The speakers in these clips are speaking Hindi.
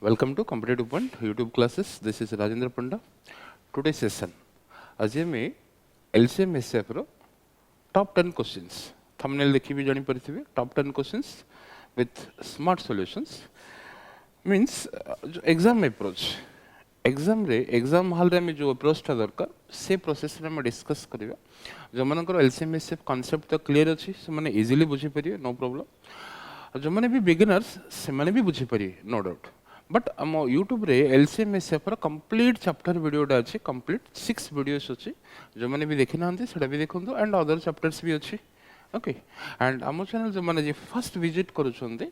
Welcome to Competitive Point YouTube classes. This is Rajendra Panda. Today's session. आज मैं LCM SF रो top 10 questions. Thumbnail देखी भी जानी पड़ी थी top 10 questions with smart solutions. Means जो exam approach. एग्जाम हॉल रे में जो अप्रोच था दरकार से प्रोसेस रे हम डिस्कस करिवा जो मनकर एलसीएम एसएफ कांसेप्ट तो क्लियर अछि से माने इजीली बुझी परिए नो प्रॉब्लम जो माने भी बिगिनर्स से माने भी बुझी परिए नो डाउट बट हम यूट्यूब रे एलसीएम एसएफ रो कंप्लीट चैप्टर वीडियो डा अछि कंप्लीट 6 वीडियोस अछि जो माने भी देखि नांती सेटा भी देखंतु एंड अदर चैप्टर्स भी अछि ओके एंड आम चैनल जो माने जे फर्स्ट विजिट करूछंती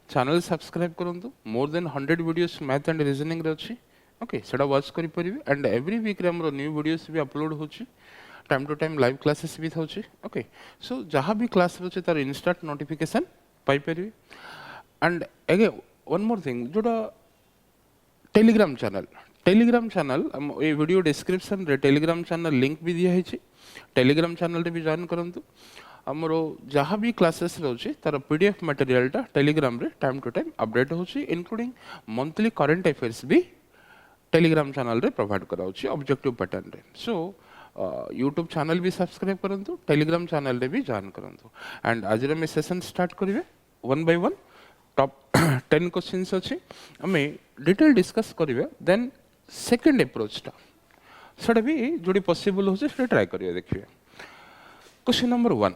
चैनल सब्सक्राइब करंतु more than 100 videos math and reasoning रे अछि ओके सेटा वाच करि परिबे एंड एवरी वीक रे हमरो न्यू वीडियोस भी अपलोड होछि time to time live classes भी होछि ओके सो जहां भी क्लास होछि तार इंस्टेंट नोटिफिकेशन पाई परिबे and again one more thing जोटा टेलीग्राम चैनल ए वीडियो डिस्क्रिप्शन रे टेलीग्राम चैनल लिंक भी दिया है टेलीग्राम चैनल रे भी जॉइन करंतु हमरो जहां भी क्लासेस रहउछि तार पीडीएफ मटेरियल टा टेलीग्राम रे टाइम टू टाइम अपडेट होछि इंक्लूडिंग मंथली करंट अफेयर्स भी टेलीग्राम चैनल रे प्रोवाइड कराउछि ऑब्जेक्टिव पैटर्न रे सो यूट्यूब चैनल भी सब्सक्राइब करंतु टेलीग्राम चैनल रे भी जॉइन करंतु एंड आज रे में सेशन स्टार्ट करिवे one by one top 10 questions अछि हमें डिटेल डिस्कस करिवे देन सेकंड अप्रोच टा सेटा भी जोडी पॉसिबल हो से ट्राई करिवे देखिवे question number 1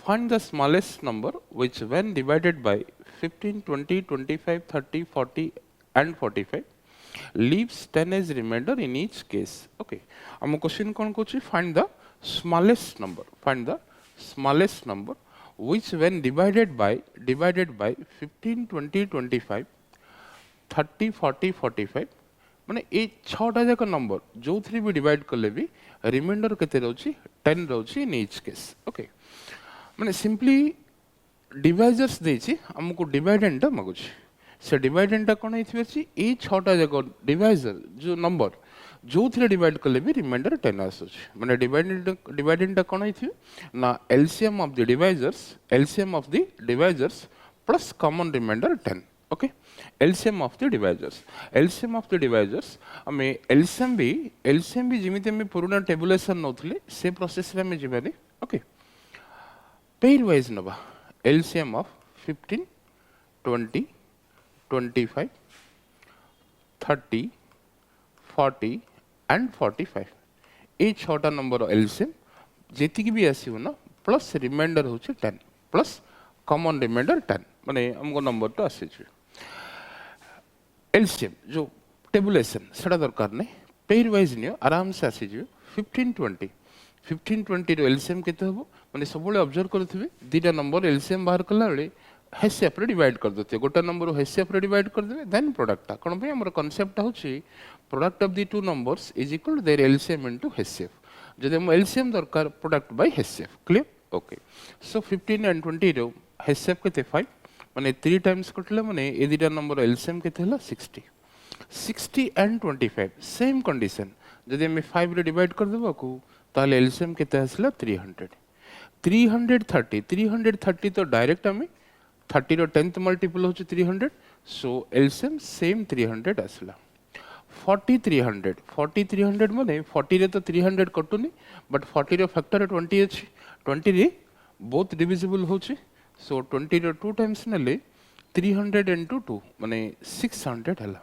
find the smallest number which when divided by 15 20 25 30 40 and 45 leaves 10 as remainder in each case okay हम क्वेश्चन कोन कोछि find the smallest number which when divided by 15 20 25 30 40 45 माने ए छटा जाक नंबर जो थ्री भी डिवाइड करले भी रिमाइंडर केते रहउछि 10 रहउछि इन ईच केस ओके माने सिंपली डिवाइजर्स देछि हमको डिवाइडेंड मागुछि से डिवाइडेंड कोन हिथि अछि ए छटा जाक डिवाइजर जो नंबर जो थ्री डिवाइड करले भी रिमाइंडर 10 आसुछि माने डिवाइडेंड कोन हिथि ना LCM of the divisors plus common remainder 10 okay LCM of the divisors हमें एलसीएम भी जिमिते में पुराना टेबुलेशन नोथले से प्रोसेस रे में जिबानी ओके पेयर वाइज नबा एलसीएम ऑफ 15 20 25 30 40 and 45 ए छटा नंबर एलसीएम जेतिक भी आसीबो ना प्लस रिमाइंडर होछि 10 प्लस कॉमन रिमाइंडर 10 माने हमको नंबर तो आसी छै एलसीएम जो टेबुलेशन सेटा दरकार नै पेयर वाइज नियो आराम से आसी जे 15 20 रो एलसीएम केते हबो माने सबले ऑब्जर्व करथिबे दीटा नंबर एलसीएम बाहर कला बेले हेसीएफ रे डिवाइड कर देते गोटा नंबर हेसीएफ रे डिवाइड कर देबे देन प्रोडक्ट कोन पे हमर कांसेप्ट होछि product of the two numbers is equal to their LCM into HCF जदि हम एलसीएम दरकार product by HCF clear okay so 15 and 20 रो हेसीएफ केते 5 माने 3 टाइम्स कटले माने ए दीटा नंबर एलसीएम केते हला 60 एंड 25 सेम कंडीशन जदि हम 5 रे डिवाइड कर देबो को ताले एलसीएम केते हसला 330 तो डायरेक्ट हमें 30 रो 10th मल्टीपल होछि 300 सो एलसीएम सेम 300 आसला 40 300 माने 40 रे तो 300 कटुनी बट 40 रो फैक्टर 20 अछि 20 रे बोथ डिविजिबल होछि सो 20 रो 2 टाइम्स नेले 300 into 2 माने 600 हला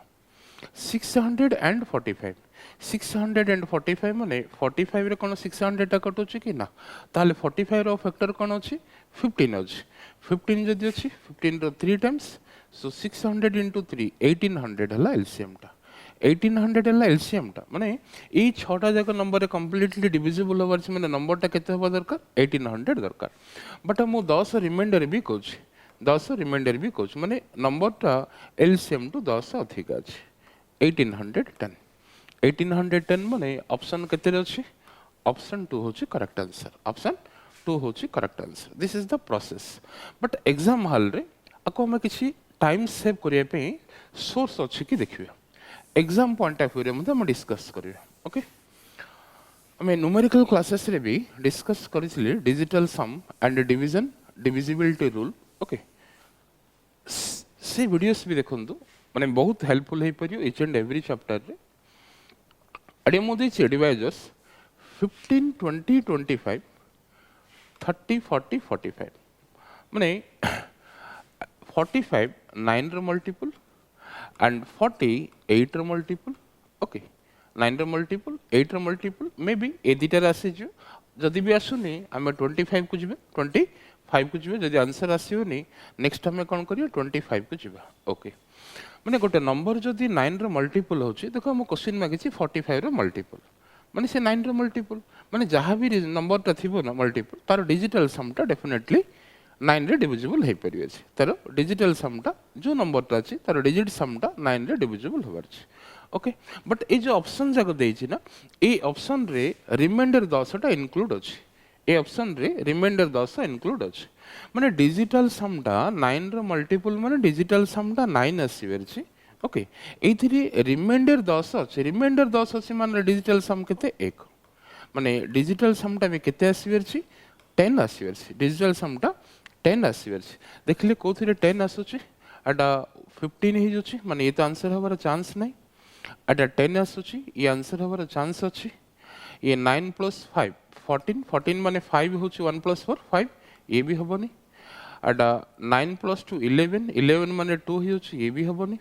645 माने 45 रे कोन 600 टा कटुछि कि ना ताले 45 रो फैक्टर कोन अछि 15 अछि 15 जदि अछि 15 रो 3 टाइम्स सो 600 into 3 1800 हला एलसीएम टा 1800 हला एलसीएम टा माने ए छटा जाक नंबर कंप्लीटली डिविजिबल होबार छै माने नंबर टा केते होबा दरकार 1800 दरकार बट हम 10 रिमाइंडर भी कहूँ माने नंबर टा एलसीएम टू 10 अधिक अछि 1810 माने ऑप्शन केते अछि ऑप्शन 2 होछि correct answer this is the process but exam hall रे ako हम किछि टाइम सेव करिया पे सोर्स अछि कि देखिबे एग्जाम पॉइंट ऑफ व्यू रे हम डिस्कस करिवे ओके हमें न्यूमेरिकल क्लासेस रे भी डिस्कस करिसले digital sum and division divisibility rule okay से वीडियोस भी देखंतु माने बहुत हेल्पफुल है परियो इच एंड एवरी चैप्टर रे अडे मो देछि डिवाइजर्स 15 20 25 30 40 45 माने 45 9 रो मल्टीपल and 40 8 रो मल्टीपल ओके 9 रो मल्टीपल 8 रो मल्टीपल मे बी ए दिटार आसे जो जदि भी आसुनी आम 25 को जीवे 25 को जीवे जदि आंसर आसीबनी नेक्स्ट आम कौन करियो 25 को जीवा ओके माने गोटे नंबर जदि 9 रो मल्टीपल होची देखो हम क्वेश्चन मागिछि 45 रो मल्टीपल माने से 9 रो मल्टीपल माने जहाँ भी नंबर ता थिबो ना मल्टीपल तार डिजिटल सम ता डेफिनेटली 9 रे डिविजिबल हे परियो अछि तार डिजिटल सम ता जो नंबर ता अछि तार डिजिट सम ता 9 रे डिविजिबल होबार अछि ओके बट ए जो ऑप्शन जाको देछि ना ए ऑप्शन रे रिमाइंडर 10 टा इंक्लूड अछि ए ऑप्शन रे रिमाइंडर 10 इंक्लूड अछि माने डिजिटल सम ता 9 रो मल्टीपल माने डिजिटल सम ता 9 आसीबे अछि ओके एथिरे रिमाइंडर 10 अछि रिमाइंडर 10 अछि माने डिजिटल सम केते 1 माने डिजिटल सम ता भी केते आसीबे अछि 10 आसीबे अछि डिजिटल सम ता 10 आसीबे अछि देखले कोथिरे 10 आसुछि अडा 15 हि जोछि माने ये तो आंसर हबार चांस नै अडा 10 आसुछि ये आंसर हबार चांस अछि ये 9 + 5 14 14 माने 5 होछि 1 + 4 5 ये भी हबनी अडा 9 + 2 11 11 माने 2 हि होछि ये भी हबनी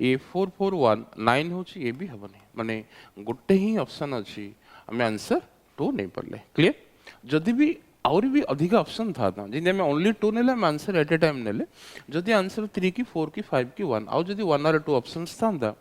ये 4 4 1 9 होछि ये भी हबनी माने गोटे ही ऑप्शन अछि हमें आंसर 2 नै पड़ले क्लियर जदि भी और भी अधिक ऑप्शन था जिंदे में ओनली 2 नेले हम आंसर एट ए टाइम नेले जदि आंसर 3 की 4 की 5 की 1 आउ जदि 1 और 2 ऑप्शंस था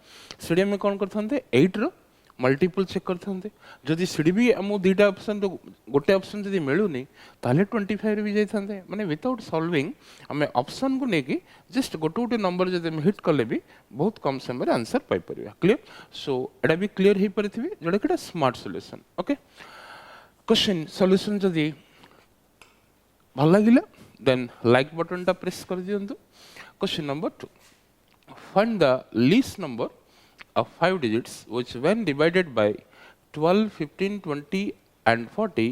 सीडी में कौन करथांते 8 रो मल्टीपल चेक करथांते जदि सीडी भी हम दुटा ऑप्शन तो गोटे ऑप्शन जदि मिलुनी ताले 25 रे भी जाइथांते माने विदाउट सॉल्विंग हमें ऑप्शन को नेकी जस्ट गोटे गोटे नंबर जदि हम हिट करले भी बहुत कम समय रे आंसर पाई परिबा क्लियर सो एडा भी क्लियर हे परिथिबे जोडा केटा smart solution okay question solution जदि भल लगिला देन लाइक बटन टा प्रेस कर दियंतु question number 2 find the least number of 5 digits which when divided by 12 15 20 and 40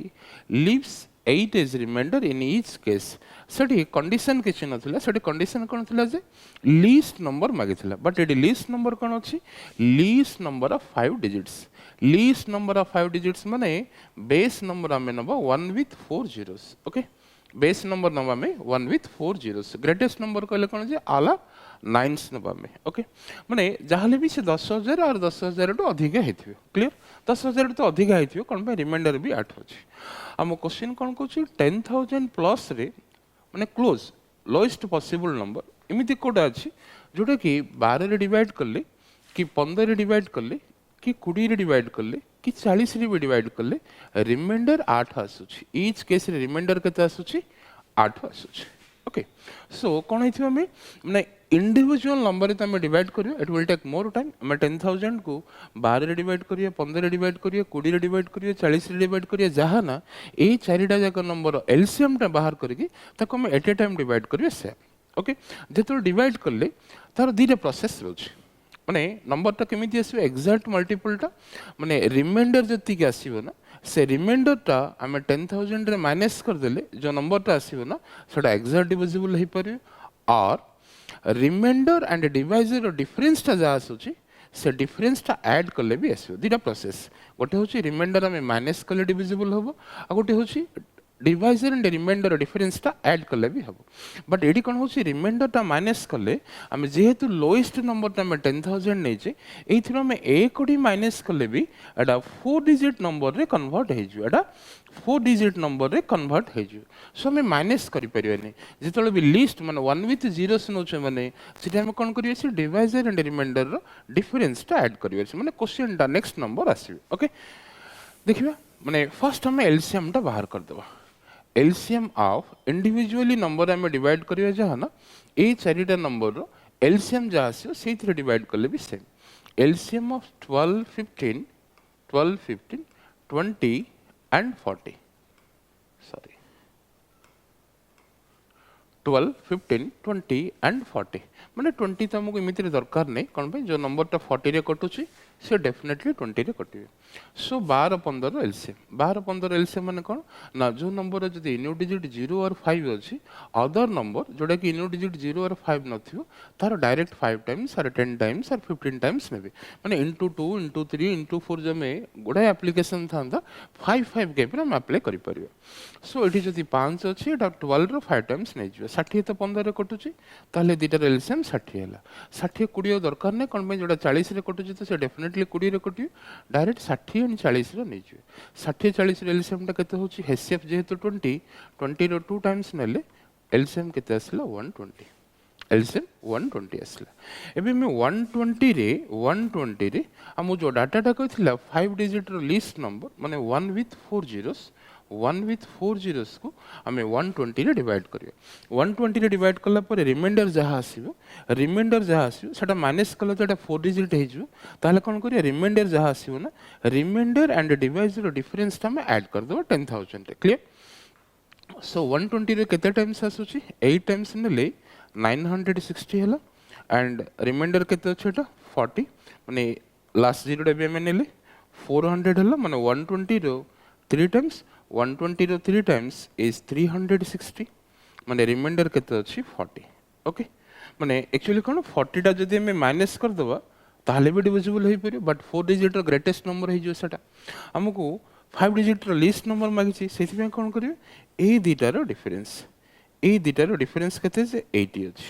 leaves 8 as remainder in each case सटी कंडीशन किछि नथिला सटी कंडीशन कोन थिला जे लीस्ट नंबर मागिथिला बट एडी लीस्ट नंबर कोन अछि least number of 5 digits least number of 5 digits माने बेस नंबर हमें नबा 1 with 4 zeros okay base number नबा में 1 with 4 zeros ग्रेटेस्ट नंबर कहले कोन जे आला 9s नबा में ओके माने जहाले भी से 10000 और 10000 तो अधिक हेथियो क्लियर 10000 तो अधिक हेथियो कोन पे रिमाइंडर भी 8 अछि हम क्वेश्चन कोन कहू 10000 प्लस रे माने क्लोज लोएस्ट पॉसिबल नंबर इमिति कोडा अछि जोटा कि 12 रे डिवाइड करले कि 15 रे डिवाइड करले कि 20 रे डिवाइड करले कि 40 रे भी डिवाइड करले रिमाइंडर 8 आसुछि ईच केस रे रिमाइंडर केते आसुछि 8 आसुछि ओके सो कोन हेथियो हमें माने इंडिविजुअल नंबर रे तमे डिवाइड करियो it will take more time हमें 10000 को 12 रे डिवाइड करियो 15 रे डिवाइड करियो 20 रे डिवाइड करियो 40 रे डिवाइड करियो जहा ना ए चारिटा जाक नंबर एलसीएम टा बाहर करके ताको हमें एट ए टाइम डिवाइड करियो से ओके जेतो डिवाइड करले तार दीटा प्रोसेस रोछ माने नंबर टा केमिति आसीबो एग्जैक्ट मल्टीपल टा माने रिमाइंडर जति के आसीबो ना से रिमाइंडर टा हमें 10000 रे माइनस कर देले जो नंबर टा आसीबो ना सेटा एग्जैक्ट डिविजिबल हे परियो और रिमाइंडर एंड डिवाइजर डिफरेंस टा जा आसुची से डिफरेंस टा ऐड करले भी आसीबो दीटा प्रोसेस गोटे होची रिमाइंडर हमें माइनस करले डिविजिबल होबो आ गोटे होची डिवाइजर एंड रिमाइंडर डिफरेंस टा ऐड करले भी हबो बट एडी कोन होची रिमाइंडर टा माइनस करले हम जेहेतु लोएस्ट नंबर टा में 10000 नै छै एथिरो में एक कोडी माइनस करले भी एडा 4 डिजिट नंबर रे कन्वर्ट हे जु एडा 4 डिजिट नंबर रे कन्वर्ट हे जु सो हमें माइनस करि परिबे नै जेतले भी लिस्ट माने 1 with 0 नो छै माने सिटा हम कोन करियो से डिवाइजर एंड रिमाइंडर रो डिफरेंस टा ऐड करियो से माने क्वेश्चन टा नेक्स्ट नंबर आसीबे ओके देखिबा माने फर्स्ट हमें एलसीएम टा बाहर कर देबा एलसीएम ऑफ इंडिविजुअली नंबर हमें डिवाइड करियो जहा ना ए चारिटा नंबर रो एलसीएम जा आसीयो सेथरे डिवाइड करले भी same LCM of 12 15 20 and 40 sorry 12 15 20 and 40 माने 20 तो हमको इमिति दरकार नै कोन पे जो नंबर टा 40 रे कटुची से डेफिनेटली 20 रे कटिवे सो 12 15 एलसीएम 12 15 एलसीएम माने कोन ना जो नंबर जदी इनो डिजिट 0 और 5 अछि अदर नंबर जोडा कि इनो डिजिट 0 और 5 नथियो तार डायरेक्ट 5 टाइम्स और 10 टाइम्स और 15 टाइम्स नेबे माने इनटू 2 इनटू 3 इनटू 4 जमे गुडा एप्लीकेशन थांदा 5 5 के पर हम अप्लाई करि परियो सो एठी जदी 5 अछि एटा 12 रो 5 टाइम्स नै जिवे 60 तो 15 रे कटुची ताले दीटा एलसीएम 60 हैला 60 20 दरकार नै कोन में जोडा 40 रे कटुची तो से डेफिनेटली 20 रे कटियो डायरेक्ट 60 और 40 रो नै जिवे 60 40 रे एलसीएम ता केते होची एचसीएफ जेहेतु 20 20 रो 2 टाइम्स नेले एलसीएम केते आसला 120 एलसीएम 120 आसला एबे मैं 120 रे हम जो डाटा कहथिला 5 डिजिट रो लिस्ट नंबर माने 1 विथ 4 zeros 1 विथ 4 zeros को हमें 120 रे डिवाइड करियो 120 रे डिवाइड करला पर रिमाइंडर जहा आसीबो सेटा माइनस कला तो 4 डिजिट हे जो ताले कोन करिया रिमाइंडर जहा आसीबो ना रिमाइंडर एंड डिवाइस रो डिफरेंस ता हम ऐड कर दो 10000 रे क्लियर सो 120 रे केते टाइम्स आसुची 8 टाइम्स नेले 960 हैला एंड रिमाइंडर केते अछि एटा 40 माने लास्ट जीरो डे में नेले 400 हैला माने 120 रो 3 टाइम्स 120 रो 3 टाइम्स इज 360 माने रिमाइंडर केते अछि 40 ओके माने एक्चुअली कोन 40 टा जदी हम माइनस कर दबा ताले भी डिविजिबल हे परियो बट 4 डिजिट रो ग्रेटेस्ट नंबर हे जो सेटा हमको 5 डिजिट रो लीस्ट नंबर मागिछि सेति में कोन करियो ए दीटा रो डिफरेंस केते जे 80 अछि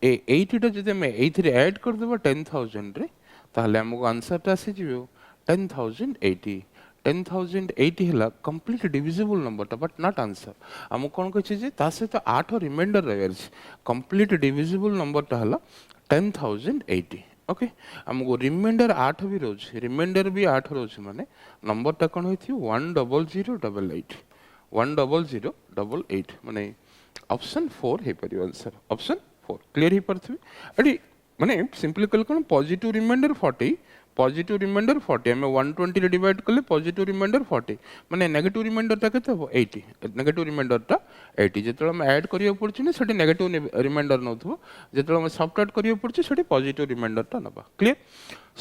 ए 80 टा जदी हम एथिरे ऐड कर देबा 10000 रे ताले हमको आंसर ता आसी जिवो 10080 हैला कंप्लीट डिविजिबल नंबर ता बट नॉट आंसर हम कोन कहछि जे ता से तो 8 रिमाइंडर रहल छै कंप्लीट डिविजिबल नंबर ता हला 10080 ओके हमको रिमाइंडर 8 भी रोज रिमाइंडर भी 8 रोज माने नंबर ता कोन होइथि 10088 10088 माने ऑप्शन 4 हे परियो आंसर ऑप्शन 4 क्लियर ही परथि अडी माने सिंपली कल कोन पॉजिटिव रिमाइंडर 40 हमें 120 रे डिवाइड करले पॉजिटिव रिमाइंडर 40 माने नेगेटिव रिमाइंडर ता केते हो 80 नेगेटिव रिमाइंडर ता 80 जेतलो हम ऐड करियो पड़छि ने सेठी नेगेटिव रिमाइंडर नथबो जेतलो हम सबट्रैक्ट करियो पड़छि सेठी पॉजिटिव रिमाइंडर ता नबा clear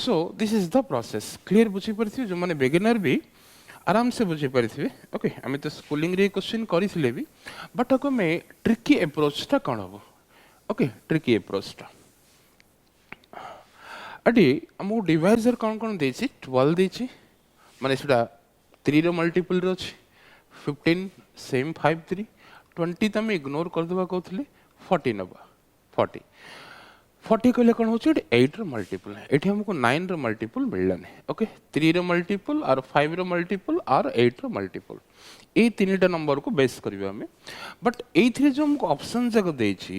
so this is the process clear बुझी परथि जो माने बिगिनर भी आराम से बुझी पारिथिबे ओके हमें तो स्कूलिंग रे क्वेश्चन करिथिले भी बट अको में ट्रिकी अप्रोच ता कोन हो ओके ट्रिकी अप्रोच ता अडी हमको डिवाइजर कौन देछि 12 देछि माने सेटा 3 रो मल्टीपल रो अछि 15 सेम 5 3 20 तमे इग्नोर कर देबा कहथले 40 नबा 40 कहले कोन होछि 8 रो मल्टीपल एठी हमको 9 रो मल्टीपल मिललाने ओके 3 रो मल्टीपल और 5 रो मल्टीपल और 8 रो मल्टीपल ए तीनटा नंबर को बेस करबा हमें बट एथिरे जो हमको ऑप्शन जग देछि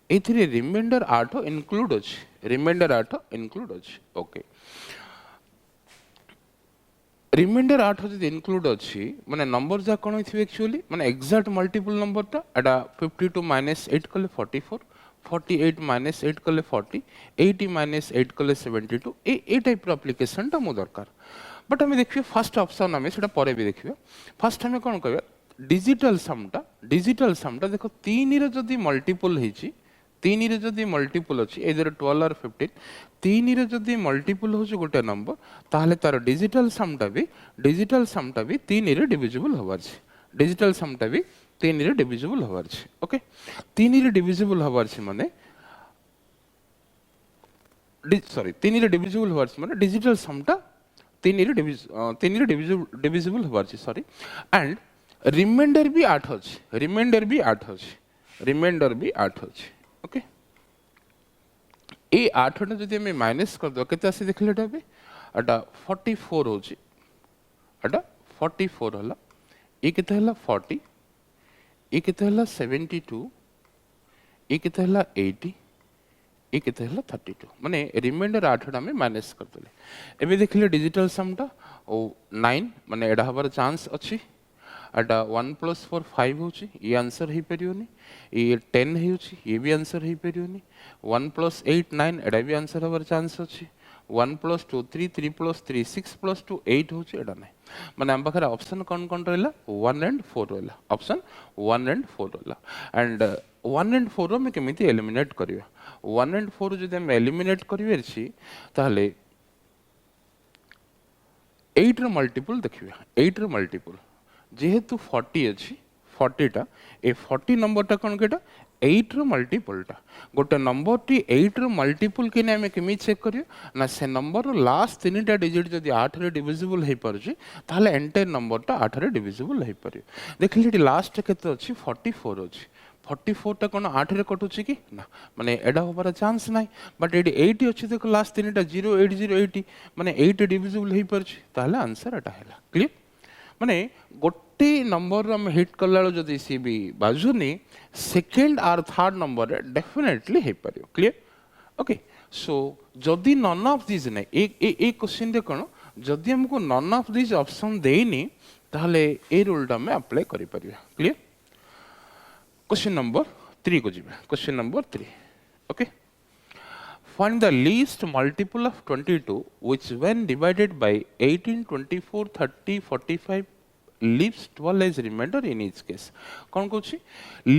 एथिरे रिमाइंडर 8 इंक्लूड अछि रिमाइंडर 8 इंक्लूड अछि ओके रिमाइंडर 8 जदि इंक्लूड अछि माने नंबर जा कोन होइथि एक्चुअली माने एग्जैक्ट मल्टीपल नंबर ता एटा 52 -8 कले 44 48 -8 कले 40 80 -8 कले 72 ए टाइप रो एप्लीकेशन ता मो दरकार बट हमें देखिए फर्स्ट ऑप्शन हमें सेटा परे भी देखिए फर्स्ट हमें कोन कहबे डिजिटल सम ता देखो 3 रे जदि मल्टीपल हेछि 3 रे जदि मल्टीपल अछि इधर 12 और 15 3 रे जदि मल्टीपल होछि गोटे नंबर ताहले तार डिजिटल सम ता भी 3 रे डिविजिबल होबार छै डिजिटल सम ता भी 3 रे डिविजिबल होबार छै ओके 3 रे डिविजिबल होबार छै माने 3 रे डिविजिबल होबार छै माने डिजिटल सम ता 3 रे डिविजिबल होबार छै सॉरी एंड रिमाइंडर भी 8 अछि रिमाइंडर भी 8 अछि ओके ए 8 ने जदि हम माइनस कर दो केते आसी देखले एटा बे एटा 44 होछि एटा 44 हला ए केते हला 40 ए केते हला 72 ए केते हला 80 ए केते हला 32 माने रिमाइंडर 8 टा में माइनस कर देले एबे देखले डिजिटल सम टा ओ 9 माने एडा हबार चांस अछि एटा 1 + 4 5 होछि ये आंसर हे परियोनी ये 10 होछि ये भी आंसर हे परियोनी 1 + 8 9 एडा भी आंसर हबार चांस अछि 1 + 2 3 3 + 3 6 + 2 8 होछि एडा नै माने हम बखरा ऑप्शन कोन रहला 1 एंड 4 रहला ऑप्शन 1 एंड 4 रहला एंड 1 एंड 4 में केमिति एलिमिनेट करियो 1 एंड 4 जदि हम एलिमिनेट करिवे छी ताले 8 ର मल्टीपल देखिए 8 ର मल्टीपल जेहेतु 40 अच्छी 40 टा ए 40 नंबर टा कौन केटा 8 रो मल्टीपल टा गोटे नंबर टी 8 रो मल्टीपल के आम केमी चेक करियो ना से नंबर रो लास्ट तीनटा डिजिट जदि 8 रे डिविजिबल हे परछि ताहले एंटायर नंबर टा 8 रे डिविजिबल हे परियो देखिले लास्ट केते अछि 44 अछि 44 टा कोन 8 रे कटुछि कि ना माने एडा होबार चांस नाही बट एडी 80 अछि देखो लास्ट तीनटा 08080 माने 8 डिविजिबल हे परछि ताहले आंसर एटा हैला क्लियर माने गोटे नंबर हम हिट कला जदि सी भी बाजुनी सेकेंड आर थर्ड नंबर डेफिनेटली हे परियो क्लियर ओके सो जदि नन ऑफ दिस नै एक क्वेश्चन रे कोन जदि हमको नन ऑफ दिस ऑप्शन देइनी ताहले ए रूल टा में अप्लाई करि परियो क्लियर क्वेश्चन नंबर 3 को जिबे question number 3 okay find the least multiple of 22 which when divided by 18 24 30 45 leaves 12 as remainder in each case कौन कोची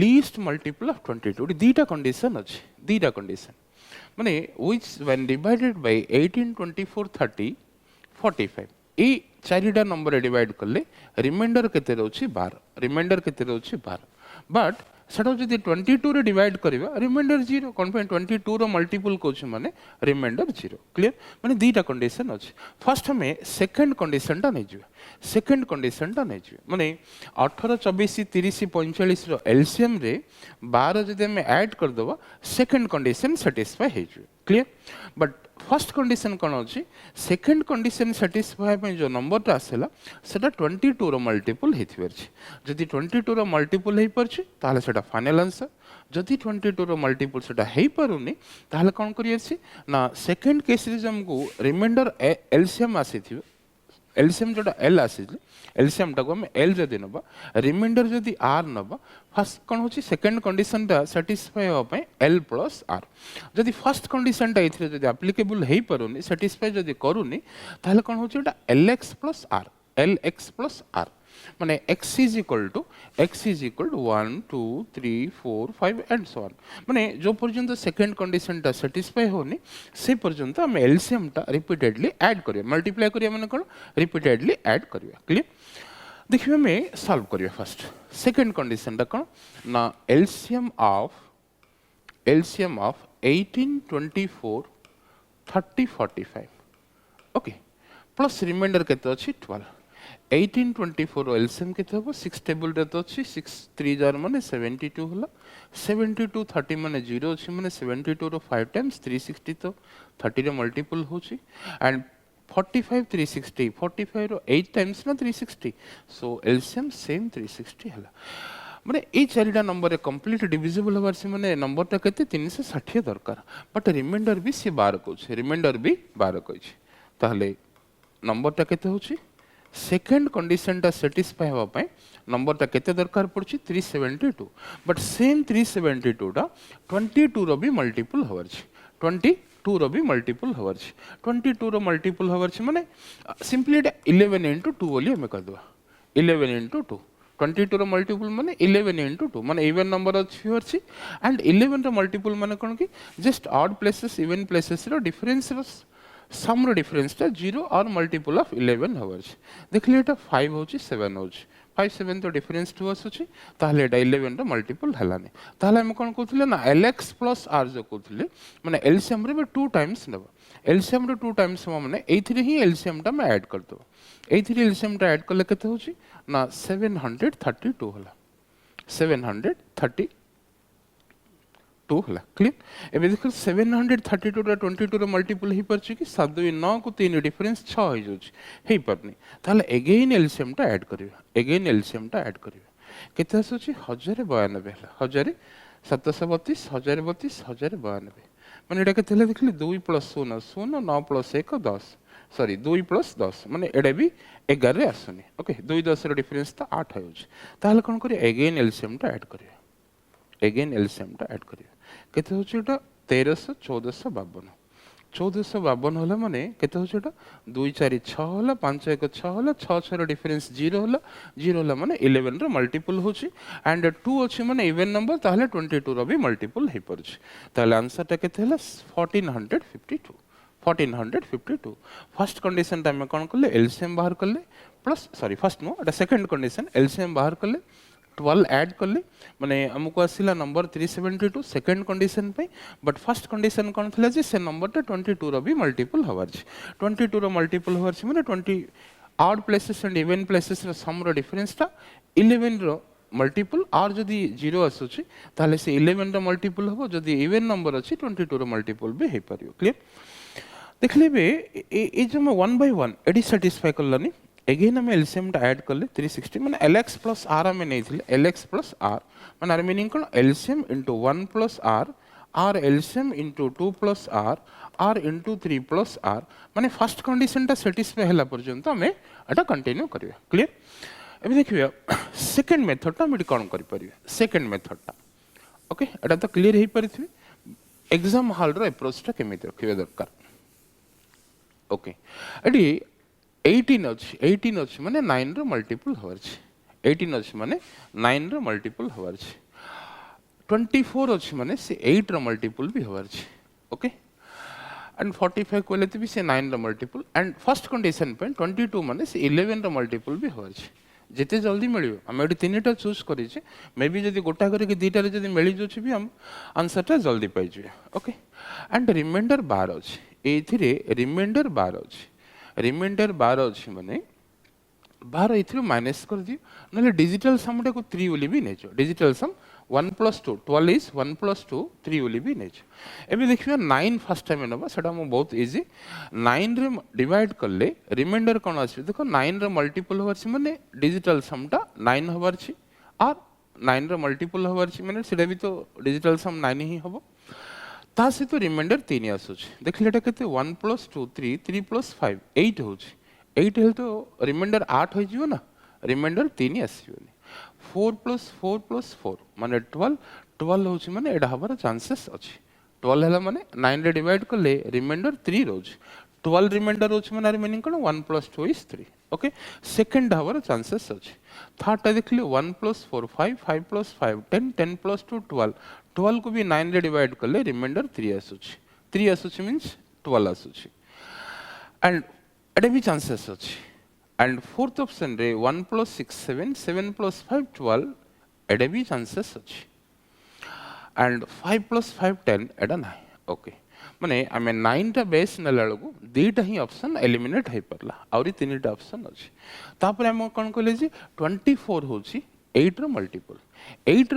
least multiple of 22 दीटा कंडीशन अछि दीटा कंडीशन माने which when divided by 18 24 30 45 ए चारिटा नंबर डिवाइड करले रिमाइंडर केते रहउछि 12 रिमाइंडर केते रहउछि 12 बट सेटा जदि 22 रे डिवाइड करबा रिमाइंडर 0 कोन पे 22 रो मल्टीपल कोछ माने रिमाइंडर 0 क्लियर माने दीटा कंडीशन अछि फर्स्ट हमें सेकंड कंडीशन टा नै जिवे सेकंड कंडीशन टा नै जिवे माने 18 24 30 45 रो एलसीएम रे 12 जदि हम ऐड कर दबा सेकंड कंडीशन सैटिस्फाई हे जिवे क्लियर बट फर्स्ट कंडीशन कौन अच्छी सेकेंड कंडीशन सैटिस्फाई जो नंबर टा आसला सेटा 22 रो मल्टीपल हेथिवर छी जदि 22 रो मल्टीपल हे परछि ताले सेटा फाइनल आंसर जदि 22 रो मल्टीपल सेटा हे परुनी ताले कोन करियर छी ना सेकेंड केस रे हमको रिमाइंडर एलसीएम आसीथिबे एलसीएम जोटा एल आसीले एलसीएम टाको हम एल जदि नबा रिमाइंडर जदि आर नबा फर्स्ट कौन होची सेकंड कंडीशन टा सैटिस्फाई हो पय एल प्लस आर जदि फर्स्ट कंडीशन टा इथरे जदि एप्लीकेबल हे परुनी सैटिस्फाई जदि करूनी ताले कौन होची एटा L X plus R L X plus R माने x is equal to 1 2 3 4 5 and so on माने जो पर्यंत सेकंड कंडीशन टा सैटिस्फाई होनी से पर्यंत हम एलसीएम टा रिपीटेडली ऐड करिया मल्टीप्लाई करिया माने कोन रिपीटेडली ऐड करिया क्लियर देखिए हमें सॉल्व करिया फर्स्ट सेकंड कंडीशन टा कोन ना LCM of 18 24 30 45 okay plus remainder केते अछि 12 18 24 एलसीएम केते हो 6 टेबल रे तो अछि 6 3 जार माने 72 होला 72 30 माने 0 अछि माने 72 रो 5 टाइम्स 360 तो 30 रे मल्टीपल होछि एंड 45 360 45 रो 8 टाइम्स ना 360 सो एलसीएम सेम 360 हला माने ए चारिटा नंबर रे कंप्लीट डिविजिबल हबार से माने नंबर ता केते 360 दरकार बट रिमाइंडर भी से 12 कोछ रिमाइंडर भी 12 कोछ ताहले नंबर ता केते होछि सेकेंड कंडीशन टा सैटिस्फाई होबा पय नंबर ता केते दरकार पड़छि 372 बट सेम 372 टा 22 रो भी मल्टीपल होवर छी 22 रो भी मल्टीपल होवर छी 22 रो मल्टीपल होवर छी माने सिंपली 11 into 2 बोली हमें कर दवा 11 into 2 22 रो मल्टीपल माने 11 into 2 माने इवन नंबर अछि होवर छी एंड 11 रो मल्टीपल माने कोन की just odd places even places रो डिफरेंस रो सम रो डिफरेंस ता 0 और मल्टीपल ऑफ 11 होवर्स देखले एटा 5 होची 7 होची 5 7 तो डिफरेंस 2 होची ताहले एटा 11 रो मल्टीपल हलाने ताहले हम कोन कहथिले ना lx प्लस r जो कहथिले माने एलसीएम रे 2 टाइम्स नबा एलसीएम रे 2 टाइम्स माने एथिरे ही एलसीएम टा में ऐड कर दो एथिरे एलसीएम टा ऐड करले केते होची ना 732 होला 732 होला क्लियर एबे देखो 732 रा 22 रा मल्टीपल ही परछि कि 7 2 9 को 3 डिफरेंस 6 हो जोछि हे परनी ताले अगेन एलसीएम टा ऐड करियो अगेन एलसीएम टा ऐड करियो केते आसुछि 1092 होला 1732 1032 1092 माने एटा केते ले देखली 2 + 0 0 9 + 1 10 सॉरी 2 + 10 माने एडा भी 11 रे आसुनी ओके 2 10 रा डिफरेंस ता 8 हो जोछि ताले कोन करियो अगेन एलसीएम टा ऐड करियो अगेन एलसीएम टा ऐड करियो केते होछि एटा 1300 1452 1452 होला माने केते होछि एटा 2 4 6 होला 5 1 6 होला 6 6 रो डिफरेंस 0 होला 0 होला माने 11 रो मल्टीपल होछि एंड 2 अछि माने इवन नंबर ताहले 22 रो भी मल्टीपल हे परछि ताहले आंसर टा केते होला 1452 1452 फर्स्ट कंडीशन टा में कौन कले एलसीएम बाहर कले प्लस सॉरी फर्स्ट नो एटा सेकंड कंडीशन एलसीएम बाहर कले 12 ऐड कले माने हमको आसिला नंबर 372 सेकंड कंडीशन पे बट फर्स्ट कंडीशन कौन थिला जे से नंबर टा 22 रो भी मल्टीपल हवार छी 22 रो मल्टीपल हवार छी माने 20 odd places and even places रो सम रो डिफरेंस टा 11 रो मल्टीपल आर जदि 0 आसुची ताले से 11 रो मल्टीपल हबो जदि इवन नंबर अछि 22 रो मल्टीपल भी हे परियो क्लियर देखले बे ए जो मैं 1 बाय 1 एडी सैटिस्फाई करलानी अगेन हम एलसीएम टा ऐड करले 360 माने lx प्लस r हमें नहीं थिले lx प्लस r माने मीनिंग कोन LCM into 1 plus r r LCM into 2 plus r r into 3 plus r माने फर्स्ट कंडीशन टा सैटिस्फाई हला पर्यंत हमें एटा कंटिन्यू करिया क्लियर एबे देखियो सेकंड मेथड टा मिड कोन करि परियो सेकंड मेथड टा ओके एटा तो क्लियर हे परिथि एग्जाम हॉल रो अप्रोच टा केमिति रखिबे दरकार ओके एडी 18 अछि माने 9 रो मल्टीपल हवर छी 18 अछि माने 9 रो मल्टीपल हवर छी 24 अछि माने से 8 रो मल्टीपल भी हवर छी ओके एंड 45 कोले भी से 9 रो मल्टीपल एंड फर्स्ट कंडीशन पे 22 माने से 11 रो मल्टीपल भी हवर छी जिते जल्दी मिलियो हम एडी तीनटा चूज करी छी मे बी जदी गोटा करे कि दीटा रे जदी मिली जोछि भी हम आंसर टा जल्दी पाइ जे ओके एंड रिमाइंडर 12 अछि एथिरे रिमाइंडर 12 अछि रिमाइंडर 12 अछि माने 12 इथरो माइनस कर दियो नले डिजिटल सम को 3 ओली भी नेचो digital sum 1 plus 2 12 is 1 plus 2 3 ओली भी नेचो एबे देखियो 9 फर्स्ट टाइम नबा सेटा मो बहुत इजी 9 रे डिवाइड करले रिमाइंडर कोन आछि देखो 9 रे मल्टीपल होवर छी माने डिजिटल सम टा 9 होवर छी और 9 रे मल्टीपल होवर छी माने सेटा भी तो डिजिटल सम 9 ही हबो ता से तो रिमाइंडर 3 आसुछ देखले एटा केते 1 plus 2 3 3 plus 5 8 होछ 8 हेल तो रिमाइंडर 8 होई जिवो ना रिमाइंडर 3 आसीबोनी 4 plus 4 plus 4 माने 12 12 होछ माने एडा हबर चांसेस अछि 12 हला माने 9 रे डिवाइड करले रिमाइंडर 3 रोज 12 रिमाइंडर होछ माने मीनिंग कोन 1 plus 2 is 3 ओके सेकंड हवर चांसेस अछि थर्ड टा देखले 1 plus 4 5 5 plus 5 10 10 plus 2 12 12 को भी 9 रे डिवाइड करले रिमाइंडर 3 आसुछि मींस 12 आसुछि एंड एडे भी चांसेस अछि एंड फोर्थ ऑप्शन रे 1 plus 6 7 7 plus 5 12 एडे भी चांसेस अछि एंड 5 plus 5 10 एडा नाही ओके माने आमे 9 टा बेस नलाळो को दीटा ही ऑप्शन एलिमिनेट हे परला आउरी तीनटा ऑप्शन अछि तापर हम कोन कहले जी 24 होछि 8 रो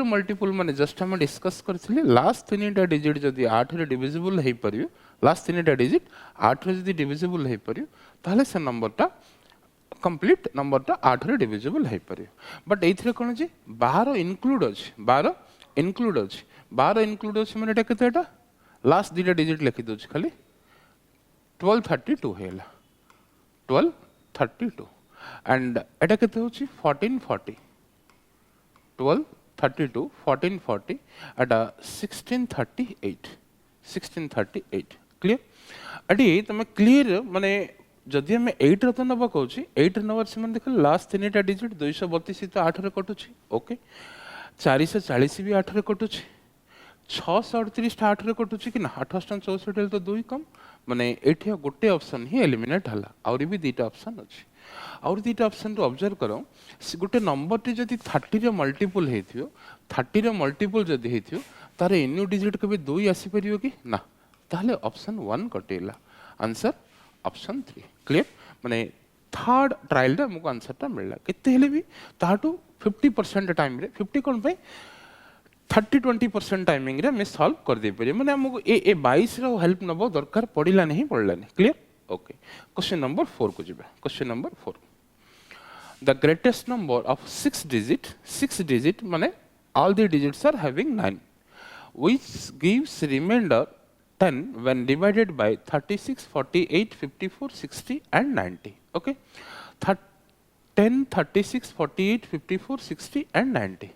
मल्टीपल माने जस्ट हम डिस्कस करथिले लास्ट तीनटा डिजिट जदी 8 रे डिविजिबल हे परियो लास्ट तीनटा डिजिट 8 रे जदी डिविजिबल हे परियो ताले से नंबर टा कंप्लीट नंबर टा 8 रे डिविजिबल हे परियो बट एथरे कोन जी 12 इंक्लूड अछि 12 इंक्लूड अछि माने एटा केतेटा लास्ट दीटा डिजिट लिखि दोछ खाली 1232 हेला 1232 एंड एटा केते होछि 1440 1232 1440 एटा 1638 क्लियर अडी तमे क्लियर माने जदि हम 8 रे तो नबा कहूछि 8 नंबर से मन देख लास्ट तीनटा डिजिट 232 तो 8 रे कटुछि ओके 440 भी 8 रे कटुछि 638 8 रे कटुछि कि ना 864 तो 2 कम माने एठी गोटे ऑप्शन ही एलिमिनेट हला और भी दीटा ऑप्शन अछि और दीटा ऑप्शन रो ऑब्जर्व करो गोटे नंबर टी जदि 30 रे मल्टीपल हेथियो 30 रे मल्टीपल जदि हेथियो तारे इन्यू डिजिट केबे 2 आसी परियो कि ना ताले ऑप्शन 1 कटेला आंसर ऑप्शन 3 क्लियर माने थर्ड ट्रायल रे हमको आंसर टा मिलला केते हेले भी ताटू 50% टाइम रे 50 कोन पे 30-20% टाइमिंग रे मैं सॉल्व कर दे परियो माने हमको ए 22 रो हेल्प नबो दरकार पडिला नहीं क्लियर ओके क्वेश्चन नंबर 4 को जिबे question number 4 the greatest number of 6 digit माने all the digits are having 9 which gives remainder 10 when divided by 36 48 54 60 and 90 okay 10 36 48 54 60 and 90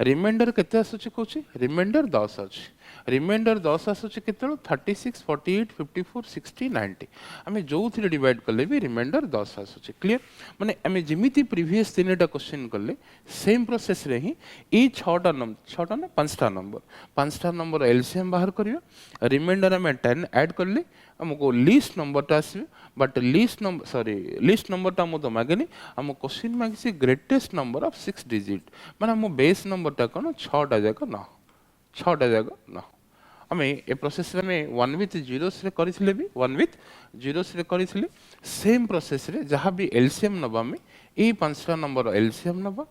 reminder केते आसुची कहूची रिमाइंडर 10 अछि रिमाइंडर 10 आसुची केते 36 48 54 60 90 आमे जो थ्री डिवाइड करले भी रिमाइंडर 10 आसुची क्लियर माने आमे जिमिति प्रीवियस तीनटा क्वेश्चन करले सेम प्रोसेस रे ही ई 6टा नंबर 6टा ना 5टा नंबर एलसीएम बाहर करियो रिमाइंडर आमे 10 ऐड करले हमको लिस्ट नंबर टा आसीबे बट लिस्ट नंबर टा मो तो मागेनी हम क्वेश्चन मागिसी ग्रेटेस्ट नंबर ऑफ 6 डिजिट माने हम बेस नंबर टा कोन 6टा जगह ना 6टा जगह ना आमे ए प्रोसेस रे में 1 विथ जीरोस रे करिथिले भी 1 विथ जीरोस रे करिथिले सेम प्रोसेस रे जहां भी एलसीएम नबा में ए 5टा नंबर एलसीएम नबा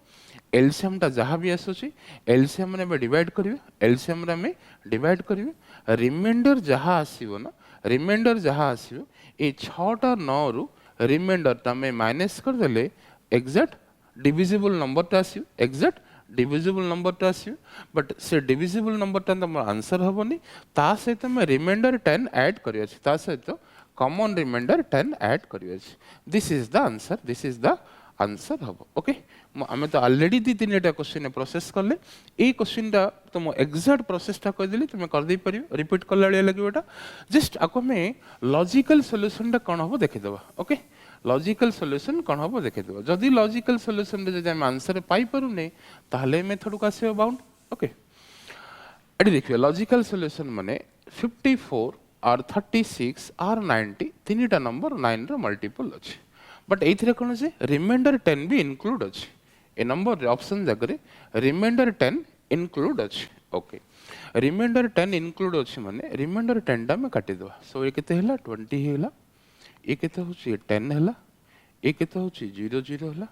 एलसीएम टा जहां भी आसुची एलसीएम रे डिवाइड करिवे एलसीएम रे में डिवाइड करिवे रिमाइंडर जहां आसीबो ना रिमाइंडर जहाँ आसो ये 6टा 9 रु रिमाइंडर टा में माइनस कर देले एग्जैक्ट डिविजिबल नंबर टा आसो एग्जैक्ट डिविजिबल नंबर टा आसो बट से डिविजिबल नंबर टा तुम आंसर हेनी ता सहित मैं रिमाइंडर 10 ऐड करियो अछि ता सहित कॉमन रिमाइंडर 10 ऐड करियो अछि दिस इज द आंसर हम ओके आमे तो ऑलरेडी दी तीनटा क्वेश्चन प्रोसेस करले ए क्वेश्चन टा तुम एग्जैक्ट प्रोसेस टा कह देली तुम कर दे परियो रिपीट करला ले लगबेटा जस्ट आको में लॉजिकल सॉल्यूशन टा कोन हो देखे देबा ओके लॉजिकल सॉल्यूशन कोन हो देखे देबा जदी लॉजिकल सॉल्यूशन रे जदी हम आंसर पाई परू ने ताहले मेथड को आसे बाउंड ओके एडी देखियो लॉजिकल सॉल्यूशन माने 54 और 36 और 90 तीनटा नंबर 9 रो मल्टीपल अछि बट एथिरे कोन जे रिमाइंडर 10 भी इंक्लूड अछि ए नंबर ऑप्शन जगरे रिमाइंडर 10 इंक्लूड अछि ओके रिमाइंडर 10 इंक्लूड अछि माने रिमाइंडर 10 टा में काटि दवा सो ए केते हला 20 हेला ए केते होछि 10 हला ए केते होछि 00 हला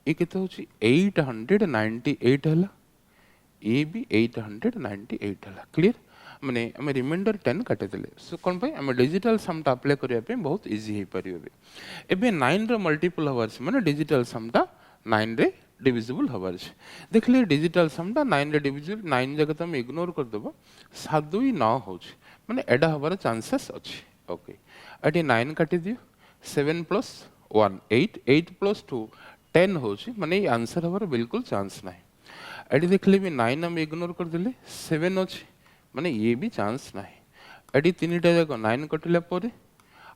ए केते होछि 898 हला ए भी 898 हला क्लियर माने हम रिमाइंडर 10 काटि देले सो कोन भाई हम डिजिटल सम टा अप्लाई करिया पे बहुत इजी हे परिबे एबे 9 रो मल्टीपल हवर्स माने डिजिटल सम टा 9 रे डिविजिबल हवर्स देखले डिजिटल सम टा 9 रे डिविजिबल 9 जगह तुम इग्नोर कर देबो 7 2 9 होछि माने एडा हवर चांसेस अछि ओके एटी 9 काटि दियो 7 प्लस 1 8 8 प्लस 2 10 होछि माने ये आंसर हवर बिल्कुल चांस नाही एटी देखले भी 9 हम इग्नोर कर देले 7 अछि माने ये भी चांस नाही एटी तीनटा जगह 9 कटिला परे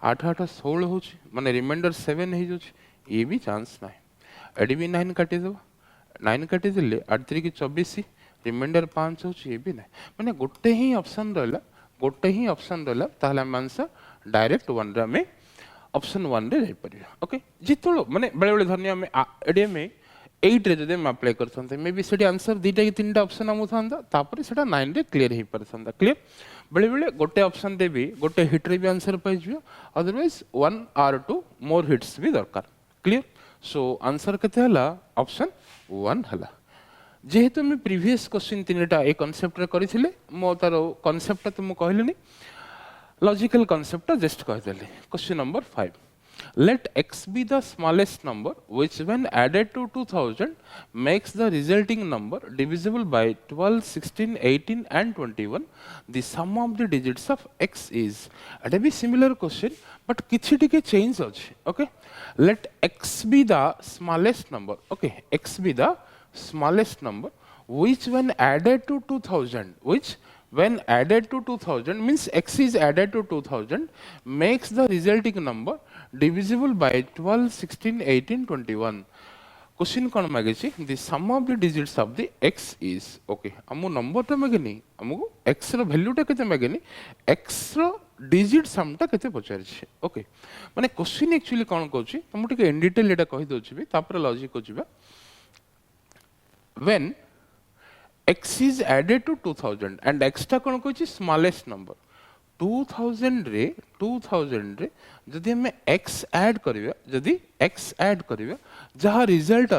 8 8 16 होछि माने रिमाइंडर 7 हे जोछि ये भी चांस नाही एडी भी 9 काटि दो 9 काटि दिले 8 3 की 24 रिमाइंडर 5 होछि ये भी नाही माने गोटे ही ऑप्शन रहला ताहले हम आंसर डायरेक्ट 1 रा में ऑप्शन 1 रे रहि परियो ओके जितलो माने बेले बेले धन्य में एडी में 8 रे जदे हम अप्लाई करथनते मे बी सेडी आंसर दीटा की तीनटा ऑप्शन हमु थांदा तापर सेटा 9 रे क्लियर हे परसंदा क्लियर बेले बेले गोटे ऑप्शन दे भी गोटे हिट रे भी आंसर पाइ जियो अदरवाइज 1 और 2 मोर हिट्स भी दरकार क्लियर सो आंसर केते हला ऑप्शन 1 हला जेहेतु मैं प्रीवियस क्वेश्चन तीनटा ए कांसेप्ट रे करिथिले मो तारो कांसेप्ट तुम कहलेनी लॉजिकल कांसेप्ट जस्ट कह देले question number 5 let x be the smallest number which when added to 2000 makes the resulting number divisible by 12 16 18 and 21 the sum of the digits of x is at a be similar question but kichi tike change achi okay let x be the smallest number okay x be the smallest number which when added to 2000 which when added to 2000 means x is added to 2000 makes the resulting number divisible by 12 16 18 21 question कोन मागे छी the sum of the digits of the x is okay हमु नंबर त मागेनी हमु x रो वैल्यू ता केते मागेनी x रो डिजिट सम ता केते पचार छी ओके माने क्वेश्चन एक्चुअली कोन कहूची हम टिके इन डिटेल एटा कहि दोछि बे तापर लॉजिक को जिबा when x is added to 2000 and x टा कोन कहूची स्मॉलेस्ट नंबर 2000 रे जदि हम x ऐड करिवे जदि x ऐड करिवे जहा रिजल्ट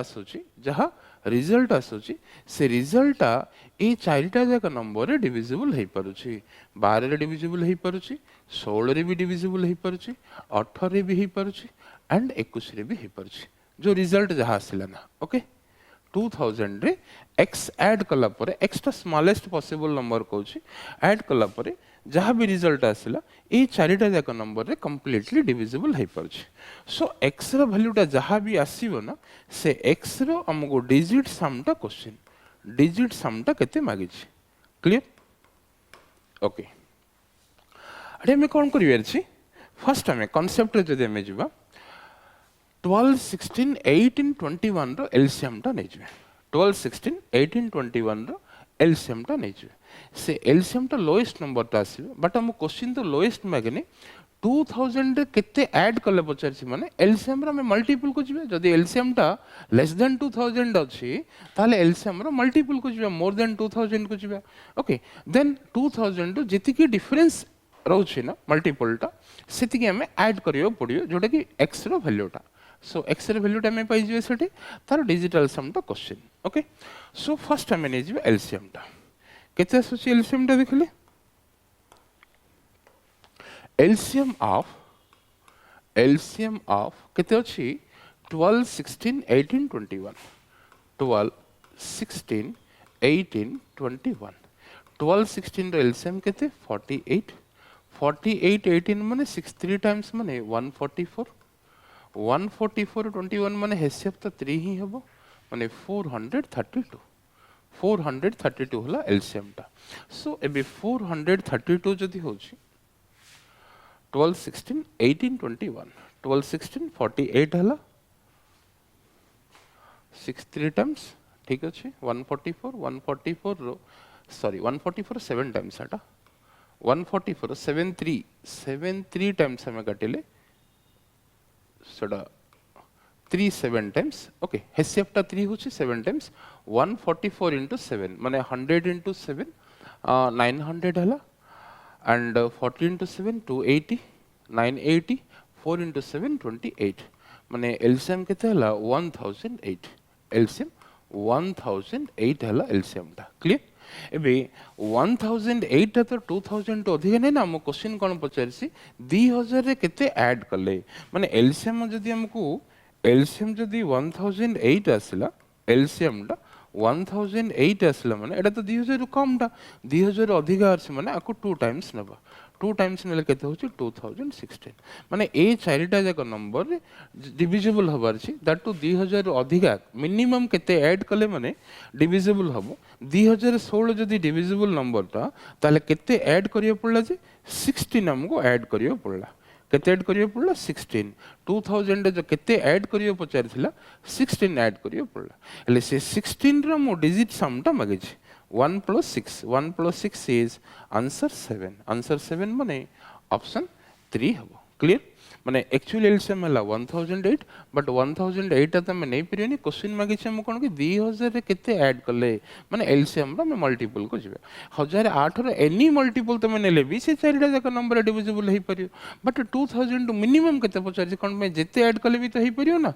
आसुची से रिजल्ट ए चारिटा जक नंबर रे डिविजिबल हे परुची 12 रे डिविजिबल हे परुची 16 रे भी डिविजिबल हे परुची 18 रे भी हे परुची एंड 21 रे भी हे परुची जो रिजल्ट जहा आसिला ना ओके 2000 रे x ऐड कला परे x टा स्मॉलेस्ट पॉसिबल नंबर कहूची ऐड कला परे जहाँ भी रिजल्ट आसिला ए चारिटा जाक नंबर रे कंप्लीटली डिविजिबल हे परछि सो x रो वैल्यू टा जहाँ भी आसीबो ना से x रो हमको डिजिट सम टा क्वेश्चन डिजिट समटा केते मागिछि क्लियर ओके अरे हमें कौन करिवे फर्स्ट हमें कॉन्सेप्ट जदि हमें जीवा 12 16 18 21 रो एलसीएम टा नै जिवे 12 16 18 21 रो एलसीएम टा नै जिवे से एलसीएम टा लोएस्ट नंबर टा आसीबे बट हम क्वेश्चन तो लोएस्ट मागने 2000 रे केते ऐड कले पचारछि माने एलसीएम रो में मल्टीपल को जिवे जदि एलसीएम टा लेस देन 2000 अछि ताले एलसीएम रो मल्टीपल को जिवे मोर देन 2000 को जिवे ओके देन 2000 रो जति की डिफरेंस रहउछि ना मल्टीपल टा सेति की हमें ऐड करियो पड़ियो जोटा कि x रो वैल्यू टा सो x रे वैल्यू टा में पाई जिवे सेठी तार डिजिटल सम टा क्वेश्चन ओके सो फर्स्ट हमें नै जिवे एलसीएम टा केते आसुछि एलसीएम टा देखले LCM of केते अछि 12 16 18 21 12 16 18 21 12 16 रो LCM केते 48 48 18 माने 63 टाइम्स माने 144 144 21 माने हेसियप तो 3 ही हबो माने 432 432 होला LCM टा सो एबे 432 जदि होछि 12 16 18 21 12 16 48 हला 63 टाइम्स ठीक अछि 144 रो सॉरी 144 7 टाइम्स हटा 144 73 टाइम्स हमें काटिले सडा 3 7 टाइम्स ओके हेसियप टा 3 होछि 7 टाइम्स 144 into 7 माने 100 into 7 900 हला and 40 into 7 280 980 4 into 7 28 माने एलसीएम केते हला 1008 एलसीएम 1008 हला एलसीएम टा क्लियर एबे 1008 ता तो 2000 तो अधिक नै ना हम क्वेश्चन कोन पचारसी 2000 रे केते ऐड करले माने एलसीएम जदी हमकू एलसीएम जदी 1008 आसला एलसीएम टा 1008 आसला माने एटा तो 2000 रु कम टा 2000 अधिक आसी माने आको 2 टाइम्स नबा 2 टाइम्स नेले केते होची 2016 माने ए चारिटा जाक नंबर डिविजिबल हबार छी दैट टू 2000 रु अधिक मिनिमम केते ऐड कले माने डिविजिबल हबो 2016 जदी डिविजिबल नंबर ता ताले केते ऐड करियो पड़ला जे 16 हमको ऐड करियो पड़ला केते ऐड करियो पड़ला 16 2000 जो केते ऐड करियो पचार थिला 16 ऐड करियो पड़ला एले से 16 रो मो डिजिट सम टा मागे छी 1 plus 6 is answer 7 माने ऑप्शन 3 हबो क्लियर माने एक्चुअली एलसीएम हला 1008 बट 1008 त मैं नै परियोनी क्वेश्चन मागे छी हम कोन कि 2000 रे केते ऐड करले माने एलसीएम रो मैं मल्टीपल को जिवे 1008 रो एनी मल्टीपल त मैं नेले भी से चारिटा जाक नंबर डिविजिबल हे परियो बट 2000 टू मिनिमम केते पचार कोन मैं जेते ऐड करले भी त हे परियो ना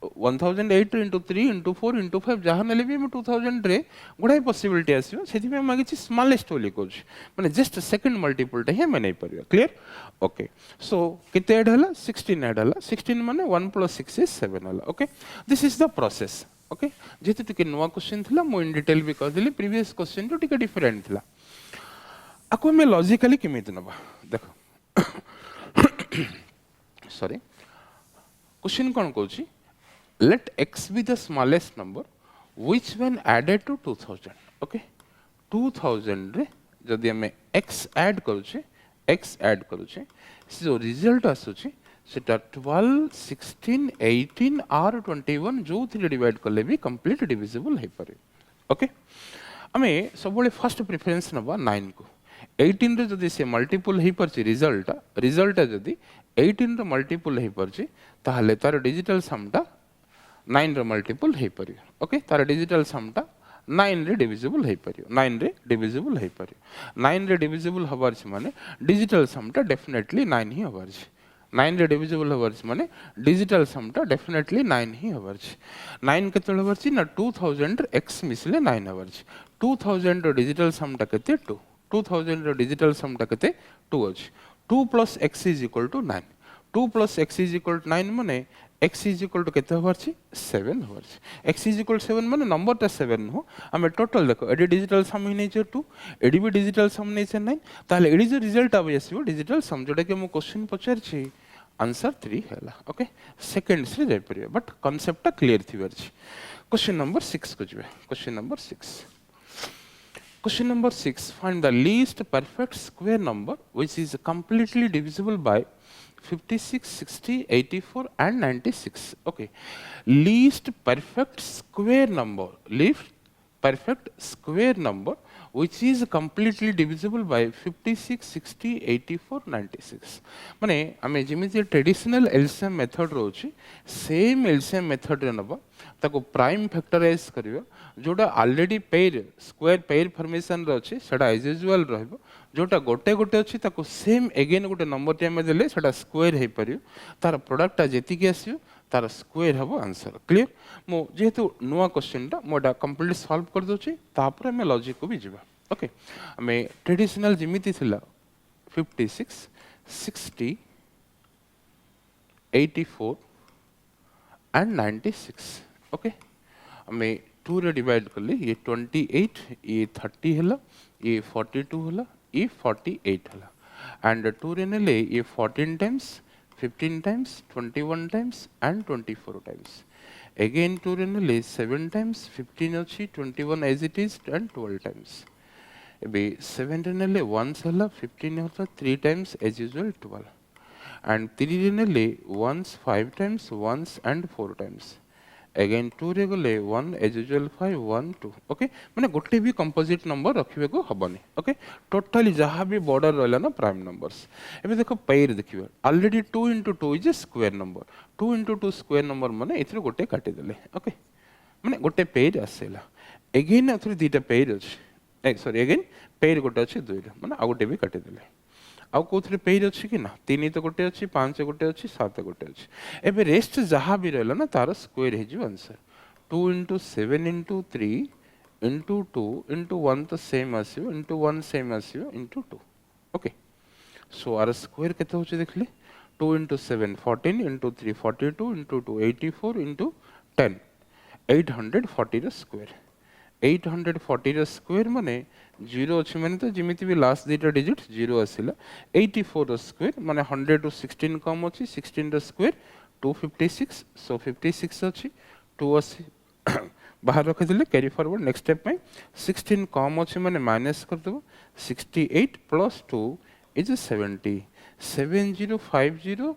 1008 into 3 into 4 into 5 जहाँ नेले भी हम 2000 रे गुड़ाई पॉसिबिलिटी आसीबो सेति में मागे छी स्मॉलेस्ट वाली कोच माने जस्ट सेकंड मल्टीपल टा हे माने परियो क्लियर ओके सो किते ऐड हला 16 ऐड हला 16 माने 1 plus 6 is 7 हला okay this is the process okay जेते टिके नवा क्वेश्चन थिला मो इन डिटेल भी कह दिली प्रीवियस क्वेश्चन तो टिके डिफरेंट थिला आको में लॉजिकली केमिति नबा देखो सॉरी क्वेश्चन कोन कहूची let x be the smallest number which when added to 2000 okay 2000 रे जदि हमें x ऐड करूचे जो रिजल्ट आसुची सेटा 12 16 18 r 21 जो थ्री डिवाइड करले भी कंप्लीट डिविजिबल हे पारे ओके हमें सबले फर्स्ट प्रेफरेंस नबा 9 को 18 रे जदि से मल्टीपल हे परची रिजल्ट जदि 18 रे मल्टीपल हे परची ताहले तार डिजिटल समटा 9 रे मल्टीपल हे परियो ओके तार डिजिटल समटा 9 रे डिविजिबल हे परियो 9 रे डिविजिबल हे परियो 9 रे डिविजिबल हबार छी माने डिजिटल समटा डेफिनेटली 9 ही हबार छी 9 रे डिविजिबल हबार छी माने डिजिटल समटा डेफिनेटली 9 ही हबार छी 9 केते हबार छी ना 2000 रे x मिसले 9 हबार छी 2000 रो डिजिटल समटा केते 2 2000 रो डिजिटल समटा केते 2 अछि 2 plus x is equal to 9 2 plus x is equal to 9 माने x is equal to केते हबार छी 7 हबार छी x is equal to 7 माने नंबर ता 7 हो हमें टोटल देखो एडी डिजिटल सम ही नै छै 2 एडी भी डिजिटल सम नै छै 9 ताले एडी जो रिजल्ट आबै आसीबो डिजिटल सम जोडा के मो क्वेश्चन पचार छी आंसर 3 है ओके सेकेंड्स रे जाय परियो बट कांसेप्ट क्लियर थिवर छी क्वेश्चन नंबर 6 को जबे question number 6 Question number 6. Find the least perfect square number which is completely divisible by 56, 60, 84 and 96. Okay. Least perfect square number. Least perfect square number which is completely divisible by 56, 60, 84, 96. माने आमे जेमिति ट्रेडिशनल एलसीएम मेथड रोची सेम एलसीएम मेथड रे नबा ताको प्राइम फैक्टराइज करियो जोटा already pair square pair formation रे अछि सेटा एज यूजुअल रहबो जोटा गोटे गोटे अछि ताको सेम अगेन गोटे नंबर टे में देले सेटा स्क्वायर हे परियो तार प्रोडक्ट जेति के आसियो तार स्क्वायर हबो आंसर क्लियर मो जेहेतु नुआ क्वेश्चन टा मोडा कंप्लीट सॉल्व कर दोची तापर हम लॉजिक को भी जीवा ओके हमें ट्रेडिशनल जेमिति थिला 56 60 84 एंड 96 ओके हमें 2 रे डिवाइड कर ले ये 28 ये 30 हला ये 42 हला ये 48 हला एंड 2 रे ने ले ये 14 times 15 times 21 times and 24 times again 2 रे ले 7 times 15 अछि 21 as it is and 12 times एबे 7 रे ले 1 हला 15 होता 3 times as usual 12 and 3 रे ले 1 5 times once and 4 times again 2 रे गले 1 as usual 5 1 2 ओके माने गोटे भी कंपोजिट नंबर रखिबे को हबनी ओके टोटली जहां भी बॉर्डर रहला ना प्राइम नंबर्स एबे देखो पेयर देखिबे already 2 * 2 is a square number 2 * 2 square number माने एथरो गोटे काटि देले ओके माने गोटे पेयर आसेला अगेन अथरो दीटा पेयर अछि सॉरी अगेन पेयर गोटे अछि दुइटा माने आ गोटे भी काटि देले आउ कोथरे पेयर अछि कि ना 3 तो गोटे अछि 5 गोटे अछि 7 गोटे अछि एबे रेस्ट जहां भी रहला ना तार स्क्वायर हे जो आंसर 2 * 7 * 3 * 2 * 1 तो सेम आसियो * 1 सेम आसियो * 2 ओके सो आर स्क्वायर केते होचे देखले 2 * 7 14 * 3 42 * 2 84 * 10 840 रो स्क्वायर 840 रो स्क्वायर माने 0 अछि माने तो जेमिति भी लास्ट दीटा डिजिट 0 आसिला 84 रो स्क्वायर माने 100 टू 16 कम अछि 16 रो स्क्वायर 256 सो 56 अछि 2 अछि बाहर रख दिले कैरी फॉरवर्ड नेक्स्ट स्टेप में 16 कम अछि माने माइनस कर देबो 68 प्लस 2 इज 70 7050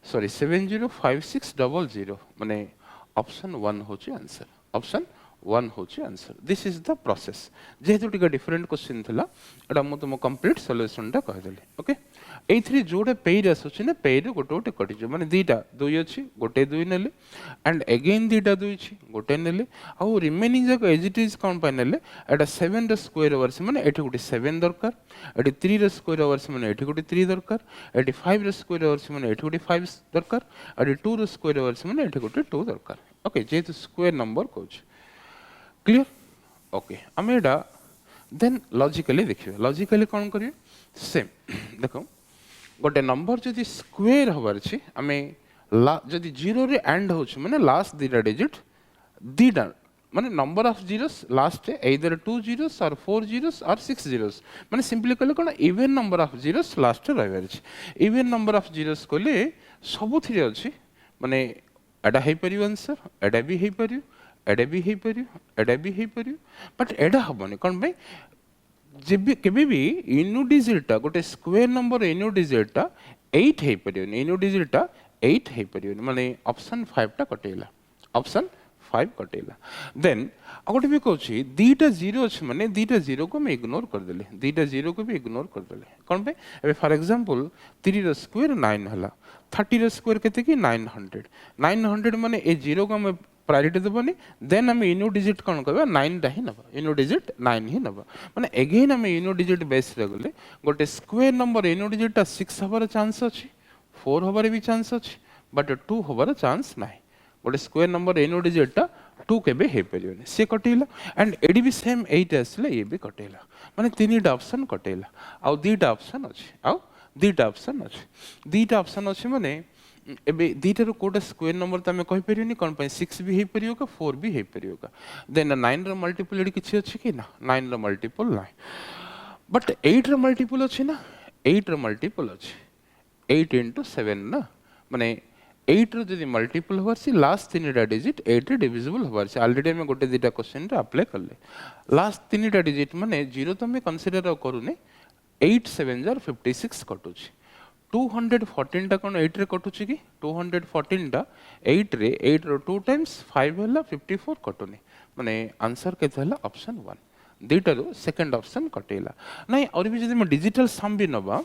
सॉरी 705600 माने ऑप्शन 1 होची आंसर ऑप्शन 1 होची answer this is the process जेहेतु टिका डिफरेंट क्वेश्चन थिला एटा मो तुम कंप्लीट सॉल्यूशन टा कह देली ओके एथरी जोडे पेयर असुची ने पेयर गोटे गोटे कटि जो माने दीटा दुई अछि गोटे दुई नेले एंड अगेन दीटा दुई अछि गोटे नेले आ रिमेनिंग जक एज इट इज काउंट पाइ नेले एटा 7 रो स्क्वायर ओवर से माने एठी गोटे 7 दरकार एठी 3 रो स्क्वायर ओवर से माने एठी गोटे 3 दरकार एठी 5 रो स्क्वायर ओवर से माने एठी गोटे 5 दरकार एठी 2 रो स्क्वायर ओवर से माने एठी गोटे 2 दरकार ओके जेतु स्क्वायर नंबर कोच क्लियर ओके आमे एटा देन लॉजिकली देखियो लॉजिकली कोन करियो सेम देखो गोटे नंबर जदि स्क्वायर होबार छी आमे जदि 0 रे एंड होछ माने लास्ट दीटा डिजिट दीटा माने number of zeros last either 2 zeros or 4 zeros or 6 zeros माने सिंपली कहले कोन even number of zeros last रहबार छी इवन नंबर ऑफ जीरोस कोले सब थ्री अछि माने एडा हे परियो आंसर एडा भी हे परियो एडा भी हे परियो एडा भी हे परियो बट एडा हबने कोन भाई जेबी केबे भी इनु डिजिटा गोटे स्क्वायर नंबर इनु डिजिटा 8 हे परियो इनु डिजिटा 8 हे परियो माने ऑप्शन 5 टा कटेला ऑप्शन 5 कटेला देन अगोटे भी कहछि दीटा 0 अछि माने दीटा 0 को मैं इग्नोर कर देले दीटा 0 को भी इग्नोर कर देले कोन पे एबे फॉर एग्जांपल 3 रो स्क्वायर 9 हला 30 रो स्क्वायर केते की 900 900 माने ए 0 को मैं प्रायोरिटी देबनी देन हम इनो डिजिट कोन करबा 9 टा ही नबा इनो डिजिट 9 ही नबा माने अगेन हम इनो डिजिट बेस रे गले गोटे स्क्वायर नंबर इनो डिजिट 6 हबार चांस अछि 4 हबार भी चांस अछि बट 2 हबार चांस नाही गोटे स्क्वायर नंबर इनो डिजिट 2 केबे हे परियोनी से कटेला एंड एडी भी सेम 8 आसले ये भी कटेला माने तीनटा ऑप्शन कटेला आ दीटा ऑप्शन अछि आ दीटा ऑप्शन अछि दीटा ऑप्शन अछि माने एबे दीटा रो कोड स्क्वायर नंबर त हमें कहि परियोनी कोन पय 6 भी हे परियो का 4 भी हे परियो का देन 9 रो मल्टीपल एडी किछि अछि कि ना 9 रो मल्टीपल नाही बट 8 रो मल्टीपल अछि ना 8 रो मल्टीपल अछि 8 * 7 ना माने 8 रो जदि मल्टीपल होबार सी लास्ट तीनटा डिजिट 8 रे डिविजिबल होबार सी ऑलरेडी हम गोटे दिटा क्वेश्चन रे अप्लाई करले लास्ट तीनटा डिजिट माने 0 तो हम कंसीडर करूने 8 7 जार 56 कटुची 214 टा कोन 8 रे कटुची कि 214 टा 8 रे 8 रो 2 टाइम्स 5 हला 54 कटुनी माने आंसर केते हला ऑप्शन 1 दुईटारू सेकेंड ऑप्शन कटेला नहीं और भी जब डिजिटल सम भी नवा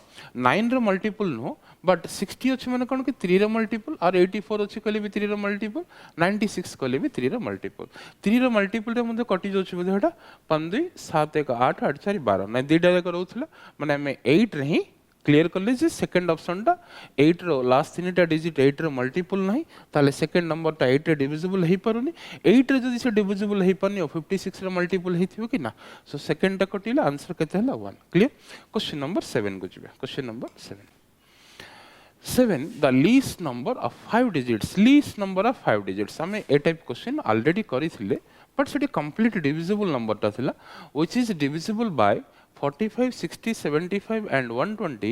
9 रो मल्टीपल नो बट 60 अच्छे मैंने कौन कि 3 रो मल्टीपल और 84 अच्छे कहले भी 3 रो मल्टीपल 96 कहले भी 3 रो मल्टीपल 3 रो मल्टीपल रे मुझे कटि जाउछि बोधे हेटा 5 2 7 1 8 8 4 12 नहीं दुईटा जाक रहउथला माने हमें 8 रे ही क्लियर करले जे सेकंड ऑप्शन टा 8 रो लास्ट तीनटा डिजिट 8 रो मल्टीपल नहीं ताले सेकंड नंबर टा 8 रे डिविजिबल हे परुनी 8 रे जदी से डिविजिबल हे पनी 56 रे मल्टीपल हेथिबो कि ना सो सेकंड टा कटिला आंसर केते हला 1 क्लियर क्वेश्चन नंबर 7 को जिबे question number 7 the least number of 5 digits least number of 5 digits हमें ए टाइप क्वेश्चन ऑलरेडी करिथिले बट सेटी कंप्लीट डिविजिबल नंबर टा थिला which is divisible by 45, 60, 75 and 120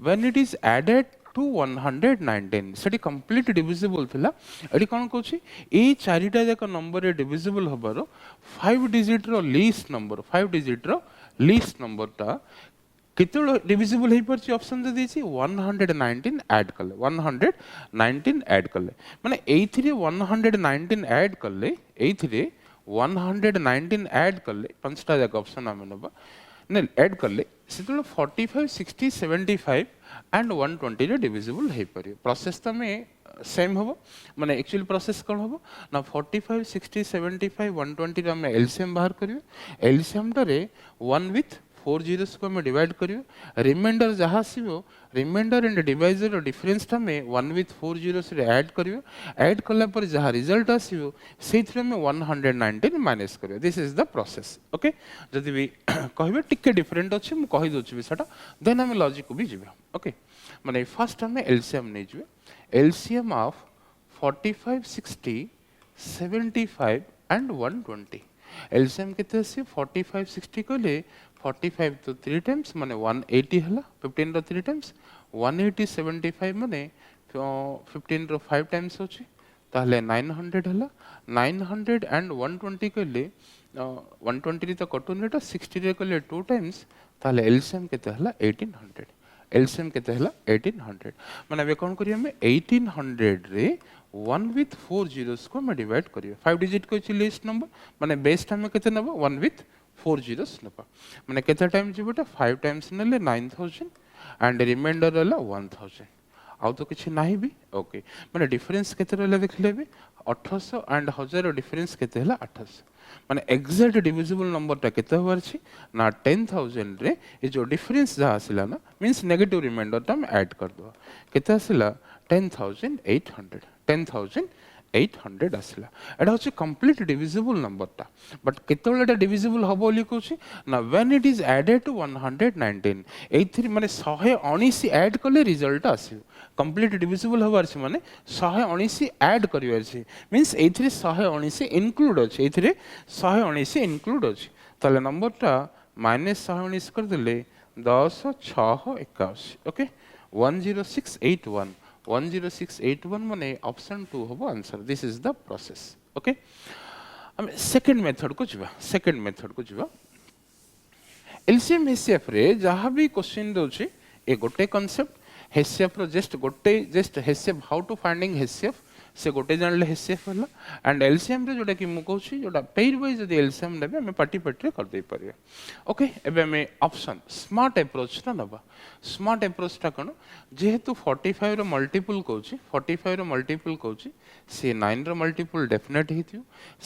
when it is added to 119 सेटी कंप्लीट डिविजिबल थिला एडी कोन कहूची ए चारिटा जाक नंबर रे डिविजिबल हबारो 5 डिजिट रो लीस्ट नंबर 5 डिजिट रो लीस्ट नंबर ता केतलो डिविजिबल हे परची ऑप्शन दे देछि 119 ऐड करले 119 ऐड करले माने एइथिरे 119 ऐड करले एइथिरे 119 ऐड करले पांचटा जाक ऑप्शन हम नबा ने ऐड करले सेतलो 45 60 75 एंड 120 रे डिविजिबल हे परियो प्रोसेस त में सेम होबो माने एक्चुअली प्रोसेस कोन होबो ना 45 60 75 120 रे हम एलसीएम बाहर करियो एलसीएम रे 1 विथ 4 जीरोस को हम डिवाइड करियो रिमाइंडर जहा आसीबो रिमाइंडर एंड डिवाइजर रो डिफरेंस ता में 1 विथ 4 जीरोस रे ऐड करियो ऐड करला पर जहा रिजल्ट आसीबो सेथरे में 119 माइनस करियो this is the process okay जदि भी कहबे टिके डिफरेंट अछि म कहि दोछि बि सेटा देन हम लॉजिक को भी जिबे ओके माने फर्स्ट हम एलसीएम नै जिबे एलसीएम ऑफ 45 60 75 एंड 120 एलसीएम केते अछि 45 60 कहले 45 तो 3 टाइम्स माने 180 हला 15 रो 3 टाइम्स 180 75 माने 15 रो 5 टाइम्स होची ताहले 900 हला 900 एंड 120 कहले 120 तो कटुनेटा 60 रे कहले 2 टाइम्स ताहले एलसीएम केते हला 1800 एलसीएम केते हला 1800 माने बे कोन करियो हम 1800 रे 1 विथ 4 जीरोस को हम डिवाइड करियो 5 डिजिट को छि लिस्ट नंबर माने बेस्ट हम केते नबो 1 विथ 4 जीरोस नबा माने केते टाइम जिबोटा 5 टाइम्स नेले 9000 एंड रिमाइंडर रहला 1000 आउ तो किछि नाही भी ओके माने डिफरेंस केते रहला देखले भी 1800 एंड 1000 डिफरेंस केते हला 800 माने एग्जैक्ट डिविजिबल नंबर ता केते होवर छी ना 10000 रे ए जो डिफरेंस जा आसिला ना मींस नेगेटिव रिमाइंडर ता हम ऐड कर दो केते आसिला 10800 10800 आसिला एटा होची कंप्लीट डिविजिबल नंबर ता बट केतोले एटा डिविजिबल हबो बोली कहूची ना when it is added to 119 एथि माने 119 ऐड करले रिजल्ट आसियो कंप्लीट डिविजिबल हबार छी माने 119 ऐड करिवार छी मींस एथि 119 इंक्लूड अछि एथि 119 इंक्लूड अछि ताले नंबर ता -119 कर देले 10 6 81 ओके 10681 10681 माने ऑप्शन 2 होबो answer this is the process okay हम सेकंड मेथड को जिबा एलसीएम एचसीएफ रे जहां भी क्वेश्चन दोछि ए गोटे कांसेप्ट एचसीएफ रो just HCF how to finding HCF से गोटे जानले एचसीएफ हला एंड एलसीएम रे जोटा कि मु कहूछि जोटा पेयर वाइज जदी एलसीएम नेबे हम पार्टी रे कर दे परिया ओके एबे हम ऑप्शन स्मार्ट अप्रोच ता नबा स्मार्ट अप्रोच ता कोन जेहेतु 45 रो मल्टीपल कहूछि 45 रो मल्टीपल कहूछि से 9 रो मल्टीपल डेफिनेट हिथियो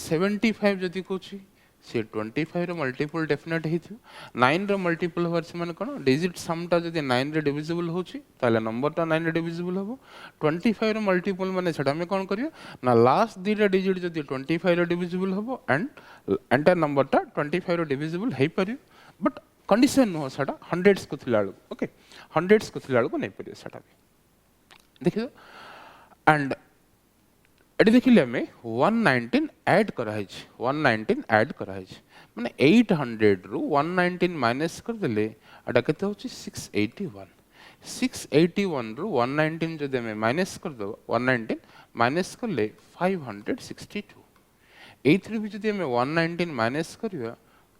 75 जदी कहूछि से 25 रो मल्टीपल डेफिनेट हिथियो 9 रो मल्टीपल होवर से माने कोन डिजिट सम ता जदी 9 रे डिविजिबल होछि ताले नंबर ता 9 रे डिविजिबल होबो 25 रो मल्टीपल माने सेटा हम कोन करियो ना लास्ट दीटा डिजिट जदी 25 रो डिविजिबल होबो एंड एंटायर नंबर ता 25 रो डिविजिबल हे परियो बट कंडीशन नो सेटा हंड्रेड्स को थिलाळो ओके हंड्रेड्स को थिलाळो को नै परियो सेटा देखियो एंड एटी देखिले हमें 119 ऐड करा है 119 ऐड करा है माने 800 रु 119 माइनस कर देले एटा केते होची 681 681 रु 119 जदि आम माइनस करदे 119 माइनस कले 562 एथि भी जदि आम 119 माइनस करवा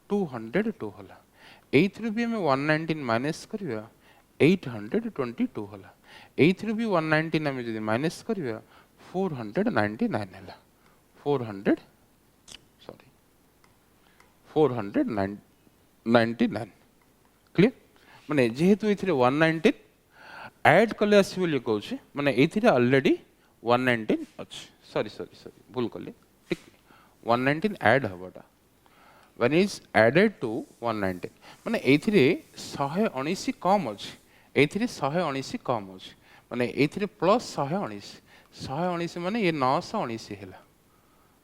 202 होला एथि भी आम 119 माइनस करवा 822 होला एथि भी 119 आम जदि माइनस करवा 499 होला 400 सॉरी 499 क्लियर माने जेहेतु एथि 119 ऐड कले आसी बोली कहूँ माने एथि ऑलरेडी 119 अच्छी सॉरी सॉरी सॉरी भूल कली ठीक 119 add हवाटा when is added to 119 माने एथिरे 119 कम अछि एथिरे 119 कम अछि माने एथिरे प्लस 119 माने ये 919 हैला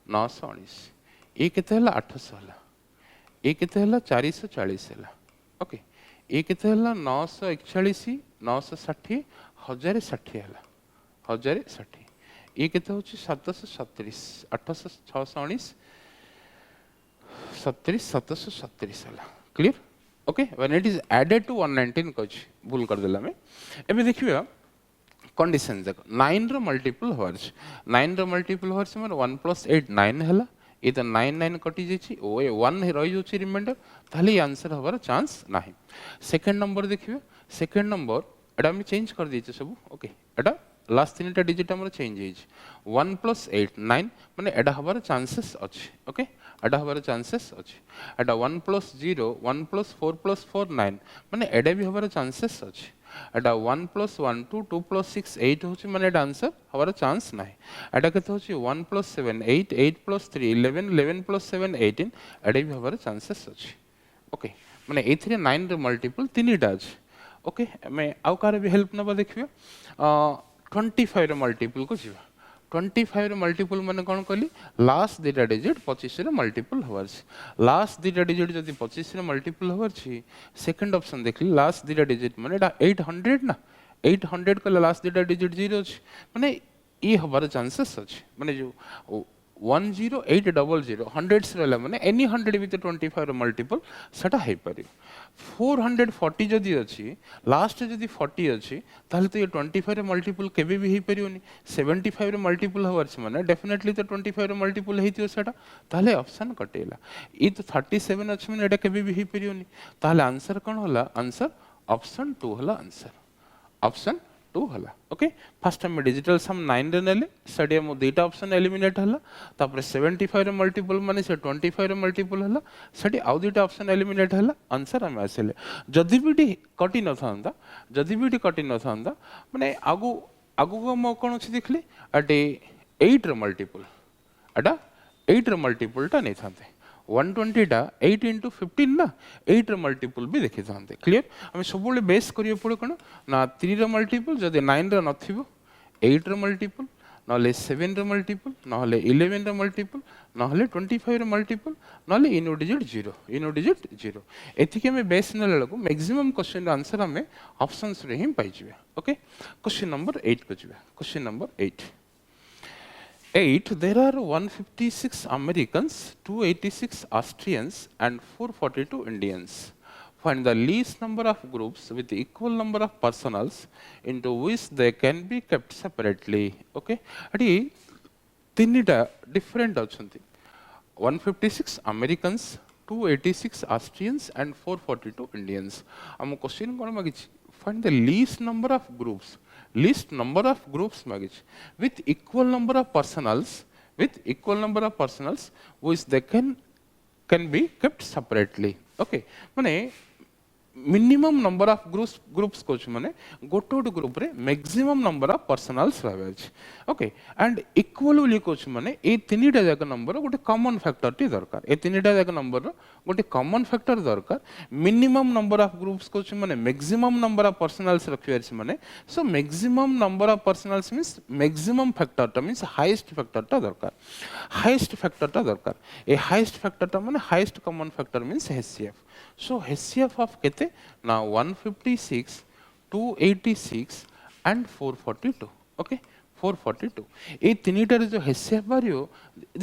919 ये केते हैला 800 हैला ये केते हैला 440 हैला ओके ये केते हैला 941 960 1060 हैला 1060 ये केते होछि 737 819 37 737 है clear okay when it is added to 119 कछ भूल कर देला में एबे देखिबा कंडीशन देखो 9 रो मल्टीपल होर्स 9 रो मल्टीपल होर्स हमर 1 + 8 9 हैला ये तो 9 9 कटि जेछि ओ 1 रहि जोछि रिमाइंडर ताली आंसर हबार चांस नाही सेकंड नंबर देखिबा सेकंड नंबर एडा हम चेंज कर दैछे सब ओके एडा लास्ट तीनटा डिजिट हमर चेंज हेछि 1 + 8 9 माने एडा हबार चांसेस अछि ओके एडा हबार चांसेस अछि एडा 1 + 0 1 + 4 + 4 9 माने एडा भी हबार चांसेस अछि एडा 1 + 1 2 2 + 6 8 होछि माने एडा आंसर हबार चांस नाही एडा केते होछि 1 + 7 8 8 + 3 11 11 + 7 18 एडा भी हबार चांसेस अछि ओके माने एथिरे 9 रे मल्टीपल तीनटा अछि ओके मैं आउ कार भी हेल्प नबा देखियो 25 रे मल्टीपल को जीवा 25 रे मल्टीपल माने कोन कहली लास्ट दुटा डिजिट 25 रे मल्टीपल होवार छी लास्ट दुटा डिजिट जदि 25 रे मल्टीपल होवार छी सेकंड ऑप्शन देखली लास्ट दुटा डिजिट माने एटा 800 ना 800 को लास्ट दुटा डिजिट 0 छी माने ई होबार चांसेस अछि माने जो 10800 हंड्रेड्स रहला माने एनी 100 विथ 25 रे मल्टीपल सेटा हे पारि 440 जदि अछि लास्ट जदि 40 अछि ताले तो ये 25 रे मल्टीपल केबे भी हे परियोनी 75 रे मल्टीपल होवार छ माने डेफिनेटली तो 25 रे मल्टीपल हेतियो सेटा ताले ऑप्शन कटेला ई तो 37 अछि माने एटा केबे भी हे परियोनी ताले आंसर कोन होला आंसर ऑप्शन 2 होला आंसर ऑप्शन 2 होला ओके फर्स्ट टाइम डिजिटल सम 9 रे नेले स्टडी मो दुटा ऑप्शन एलिमिनेट होला तापर 75 रे मल्टीपल माने से 25 रे मल्टीपल होला स्टडी आउ दुटा ऑप्शन एलिमिनेट होला आंसर हम आसेले जदि बिटी कटि न थांदा जदि बिटी कटि न थांदा माने आगु आगु को मो कोन अछि देखली अटे 8 रे मल्टीपल अटा 8 रे मल्टीपल टा नै थांते 120 टा 8 * 15 ना 8 रे मल्टीपल भी देखि थांते क्लियर हम सब बोले बेस करियो पड़े कोन ना 3 रे मल्टीपल जदि 9 रे नथिबो 8 रे मल्टीपल नले 7 रे मल्टीपल नले 11 रे मल्टीपल नले 25 रे मल्टीपल नले इनो डिजिट 0 एथि के में बेस न लको मैक्सिमम क्वेश्चन आंसर हमें ऑप्शंस रे ही पाई जिवे ओके क्वेश्चन नंबर 8 को जिवे question number 8 there are 156 Americans 286 Austrians and 442 Indians find the least number of groups with equal number of personals into which they can be kept separately okay ati tinita different achunti 156 Americans 286 Austrians and 442 Indians am question kon magichi find the least number of groups magich with equal number of personals which they can be kept separately okay माने मिनिमम नंबर ऑफ ग्रुप्स कोच माने गोटे ग्रुप रे मैक्सिमम नंबर ऑफ पर्सनल्स रहबे अछि ओके एंड इक्वल बोली कोच माने ए तीनटा जाक नंबर गोटे कॉमन फैक्टर टी दरकार ए तीनटा जाक नंबर गोटे कॉमन फैक्टर दरकार मिनिमम नंबर ऑफ ग्रुप्स कोच माने मैक्सिमम नंबर ऑफ पर्सनल्स रखियार छी माने so maximum number of personals means maximum factor टा मींस हाईएस्ट फैक्टर टा दरकार ए हाईएस्ट फैक्टर टा माने highest common factor means HCF so HCF of kete now 156 286 and 442 okay 442 ए तीनटार जो HCF बारियो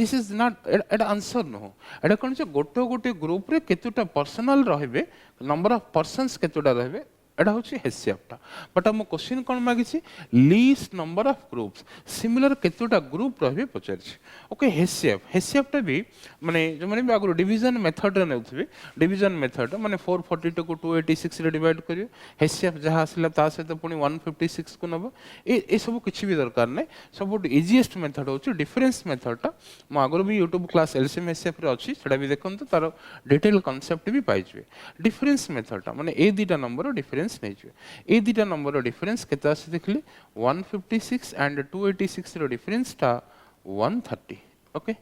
this is not at answer no एटा कोन जे गोटे ग्रुप रे केतुटा पर्सनल रहबे नंबर ऑफ पर्सन्स केतुटा रहबे एटा होची हेसियफटा बट हम क्वेश्चन कोन मागिछि least number of groups similar केतोटा ग्रुप रहबे पचारछि ओके हेसियफटा भी माने जो माने आगु डिवीजन मेथड रे नेउथिबे डिवीजन मेथड माने 442 को 286 रे डिवाइड करियो हेसियफ जहा आसिला ता से तो पुनी 156 को नबो ए सब किछि भी दरकार नै सब इजीएस्ट मेथड होची डिफरेंस मेथडटा म आगु भी YouTube क्लास एलसीएम एसएफ रे अछि सेटा भी देखंतु तार डिटेल कांसेप्ट भी पाइजबे डिफरेंस मेथडटा माने ए दिटा नंबर डिफरेंस नै जे ए दिटा नंबर डिफरेंस केता से देखली 156 एंड 286 रो डिफरेंस ता 130 ओके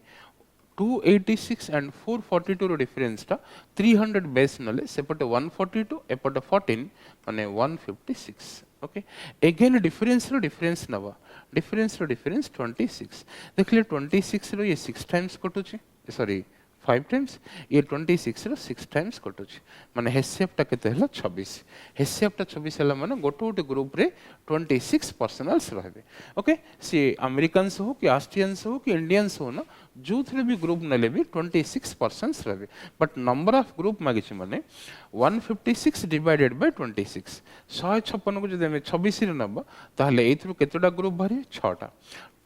286 एंड 442 रो डिफरेंस ता 300 बेस नले सेपटे 142 एपटे 14 माने 156 ओके अगेन डिफरेंस नवा डिफरेंस 26 देखले 26 रो ये 6 टाइम्स कटुची सॉरी 5 टाइम्स ये 26 रो 6 टाइम्स कटुची माने हेसियफटा केते हला 26 हेसियफटा 26 हला माने गोटे ग्रुप रे 26 पर्सनल्स रहबे ओके सी अमेरिकन्स हो कि ऑस्ट्रियंस हो कि इंडियंस हो ना जो थरे भी ग्रुप नले भी 26 पर्सन्स रहबे बट नंबर ऑफ ग्रुप मागिछि माने 156 डिवाइडेड बाय 26 156 को जदि हम 26 रे नबा ताहले एथरो केतोटा ग्रुप बाहरी 6 टा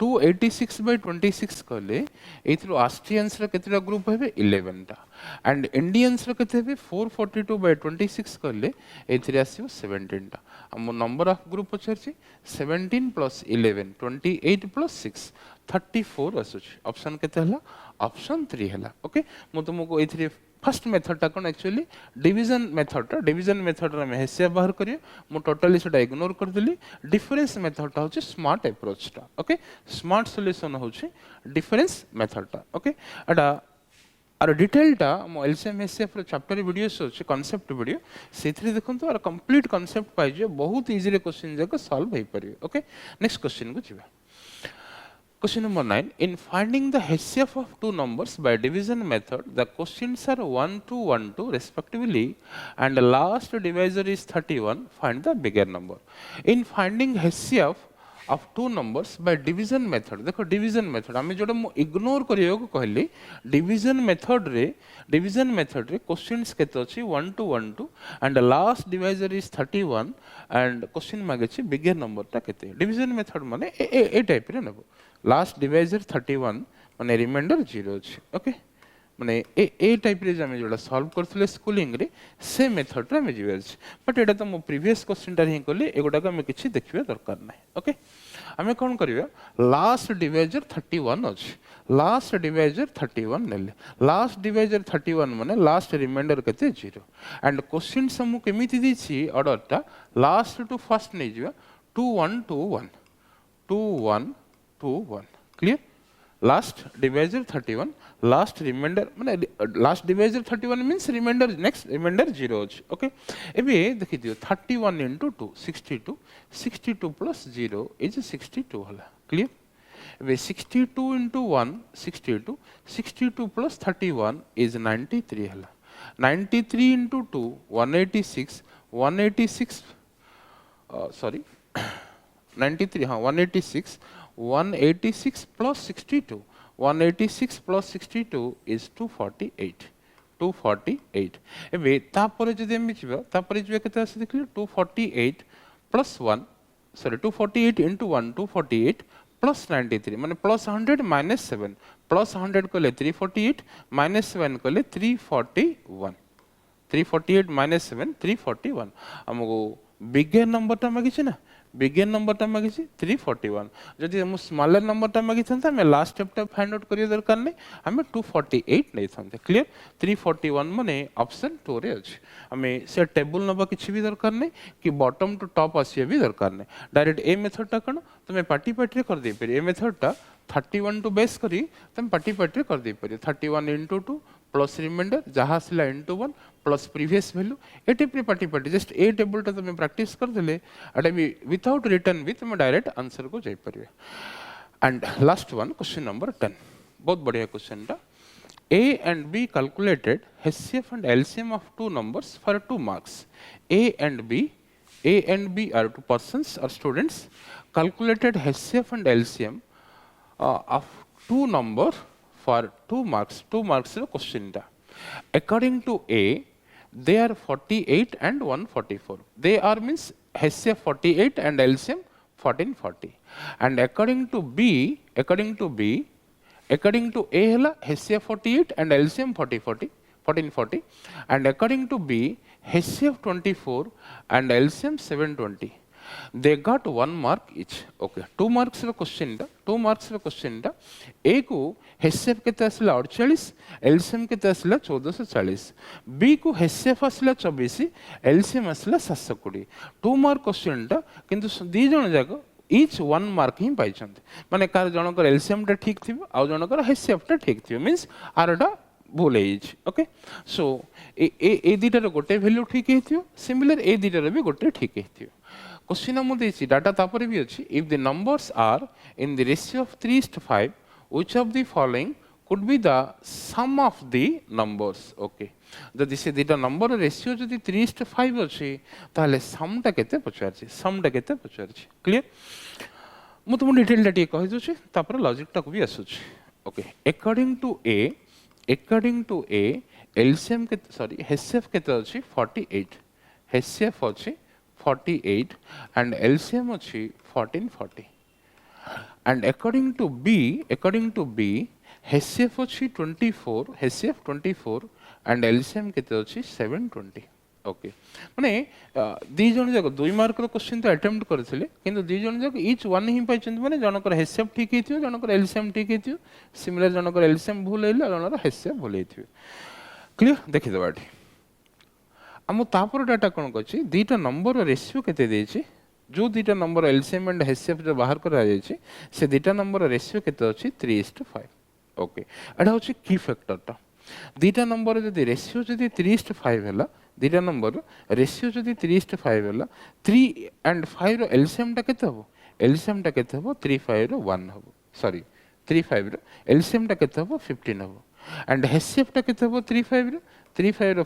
286 by 26 कहले एथरो ऑस्ट्रियंस रे केतरा ग्रुप हेबे 11 टा एंड इंडियंस रे केते हेबे 442 by 26 कहले एथरे आसीबो 17 टा हम नंबर ऑफ ग्रुप पछरछि 17 plus 11 28 plus 6 34 आसुछि ऑप्शन केते हला ऑप्शन 3 हला ओके मु तुमको एथरे फर्स्ट मेथड टा कोन एक्चुअली डिवीजन मेथड रे में हेसिया बाहर करियो मु टोटली सेटा इग्नोर कर देली डिफरेंस मेथड टा होची स्मार्ट अप्रोच टा ओके स्मार्ट सॉल्यूशन होची डिफरेंस मेथड टा ओके एटा आर डिटेल टा मो एलसीएम एसएफ रो चैप्टर वीडियोस होची कांसेप्ट वीडियो सेथरे देखंतु आर कंप्लीट कांसेप्ट पाइजे बहुत इजी रे क्वेश्चन जाक सॉल्व होई परियो ओके नेक्स्ट क्वेश्चन को जिबा Question number 9. In finding the HCF of two numbers by division method, the quotients are 1 to 1 2 respectively and the last divisor is 31. Find the bigger number. In finding HCF of two numbers by division method, देखो division method आमे जोटा मु इग्नोर करियो को कहली division method रे quotients केते अछि 1 to 1 2 and the last divisor is 31 and question मागे छी bigger number ता केते division method माने ए टाइप रे नबो लास्ट डिवाइजर 31 माने रिमाइंडर 0 अछि ओके माने ए टाइप रे जामे जोडा सॉल्व करथले स्कूलिंग रे से मेथड रे हम जिवेस बट एटा त मो प्रीवियस क्वेश्चन टा ही करले एगोटा का हम किछि देखिबे दरकार नै ओके हमें कोन करिवे लास्ट डिवाइजर 31 अछि लास्ट डिवाइजर 31 नेले लास्ट डिवाइजर 31 माने लास्ट रिमाइंडर केते 0 एंड क्वेश्चन समु केमिति दिछि ऑर्डर टा लास्ट टू फर्स्ट नै जिवा 2 1 2 1 2 1 2 1 clear last divisor 31 last remainder माने last divisor 31 means remainder next remainder 0 अछि ओके एबे देखि दियो 31 into 2 62 62 plus 0 is 62 हला clear एबे 62 into 1 62 62 plus 31 is 93 हला 93 into 2 186 186 sorry 93 हाँ 186 186 plus 62 186 plus 62 is 248 एबे तापर जदि हम छिबा तापर जिबे केते आसे देखली 248 plus 1 sorry 248 into 1 248 plus 93 माने plus 100 minus 7 plus 100 कले 348 minus 7 कले 341 348 minus 7 341 हमको बिगर नंबर ता मागी छी ना बिगर नंबर ता मागी छी 341 जदि हम स्मॉलर नंबर ता मागी थंता मैं लास्ट स्टेप ता फाइंड आउट करियो दरकार नै हमें 248 नै थंते क्लियर 341 माने ऑप्शन 2 रे अछि हमें से टेबल नबा किछि भी दरकार नै कि बॉटम टू टॉप आसी भी दरकार नै डायरेक्ट ए मेथड ता कनो तमे पार्टी रे कर दे पे ए मेथड ता 31 टू बेस करी तमे पार्टी रे कर दे पे 31 into 2 प्लस रिमाइंडर जहाँ सिला into 1 प्लस प्रीवियस वैल्यू ए टाइप रे पार्टी जस्ट ए टेबल टा तमे प्रैक्टिस कर देले एटा भी विदाउट रिटर्न भी तमे डायरेक्ट आंसर को जाई परिबे and last one question number 10 बहुत बढ़िया क्वेश्चन टा A and B calculated HCF and LCM of two numbers for 2 marks A and B are two persons or students calculated HCF and LCM of two number for 2 marks ro question ta according to A they are 48 and 144. They are means HCF 48 and LCM 1440. And according to A hela HCF 48 and LCM 1440, and according to B HCF 24 and LCM 720. They got 1 mark each. Okay, 2 marks ର question ଟା A को HCF केते आसिला 48, LCM केते आसिला 1440, B को HCF आसिला 24, LCM आसिला 720. 2 मार्क question टा किंतु दी जण जाक each 1 mark ही पाइछन्ते. माने कार जनकर LCM टा ठीक थिबो आ जनकर HCF टा ठीक थिबो, मींस आरटा भूल है. ओके, सो ए दीटार गोटे वैल्यू ठीक है, सिमिलर ए दीटार भी गोटे ठीक है. क्वेश्चन आम देछि डाटा तापर भी अछि. If the numbers are in the ratio of 3:5 which of the following could be the sum of the numbers. Okay, जदि से दीटा नंबर रेशियो जदि 3:5 अछि ताले सम टा केते पचारछि. क्लियर, मु तुम डिटेल टा कहि दोछि तापर लॉजिक टा को भी आसुछि. Okay, according to a LCM के HCF केते अछि 48, HCF अछि 48 and LCM अछि 1440. And according to B HCF अछि 24 and LCM केते अछि 720. ओके, माने दी जण जाक 2 मार्क रो क्वेश्चन तो अटेम्प्ट करथिले, किंतु दी जण जाक ईच 1 ही पाइछन. माने जनकर HCF ठीक हेतियो, जनकर LCM ठीक हेतियो, सिमिलर जनकर LCM भूल हेला, जनकर HCF भूल हेतियो. क्लियर, देखि दबाटी आम तापर डाटा कौन कर दीटा नंबर रेशियो केते देछि, जो दीटा नंबर एलसीएम एंड HCF जो बाहर करा जायछि से दीटा नंबर रेशियो केते अछि 3:5. ओके, एटा होछि की फैक्टर टा. दीटा नंबर जदि रेशियो जदि 3:5 हैला, दीटा नंबर रेशियो जदि 3:5 हैला, 3 and 5 रो एलसीएम टा केते हबो, एलसीएम टा केते हबो 35 रो 1 हबो, सॉरी 35 रो एलसीएम टा केते हबो 15 हबो. एंड HCF टा केते हबो 35 रो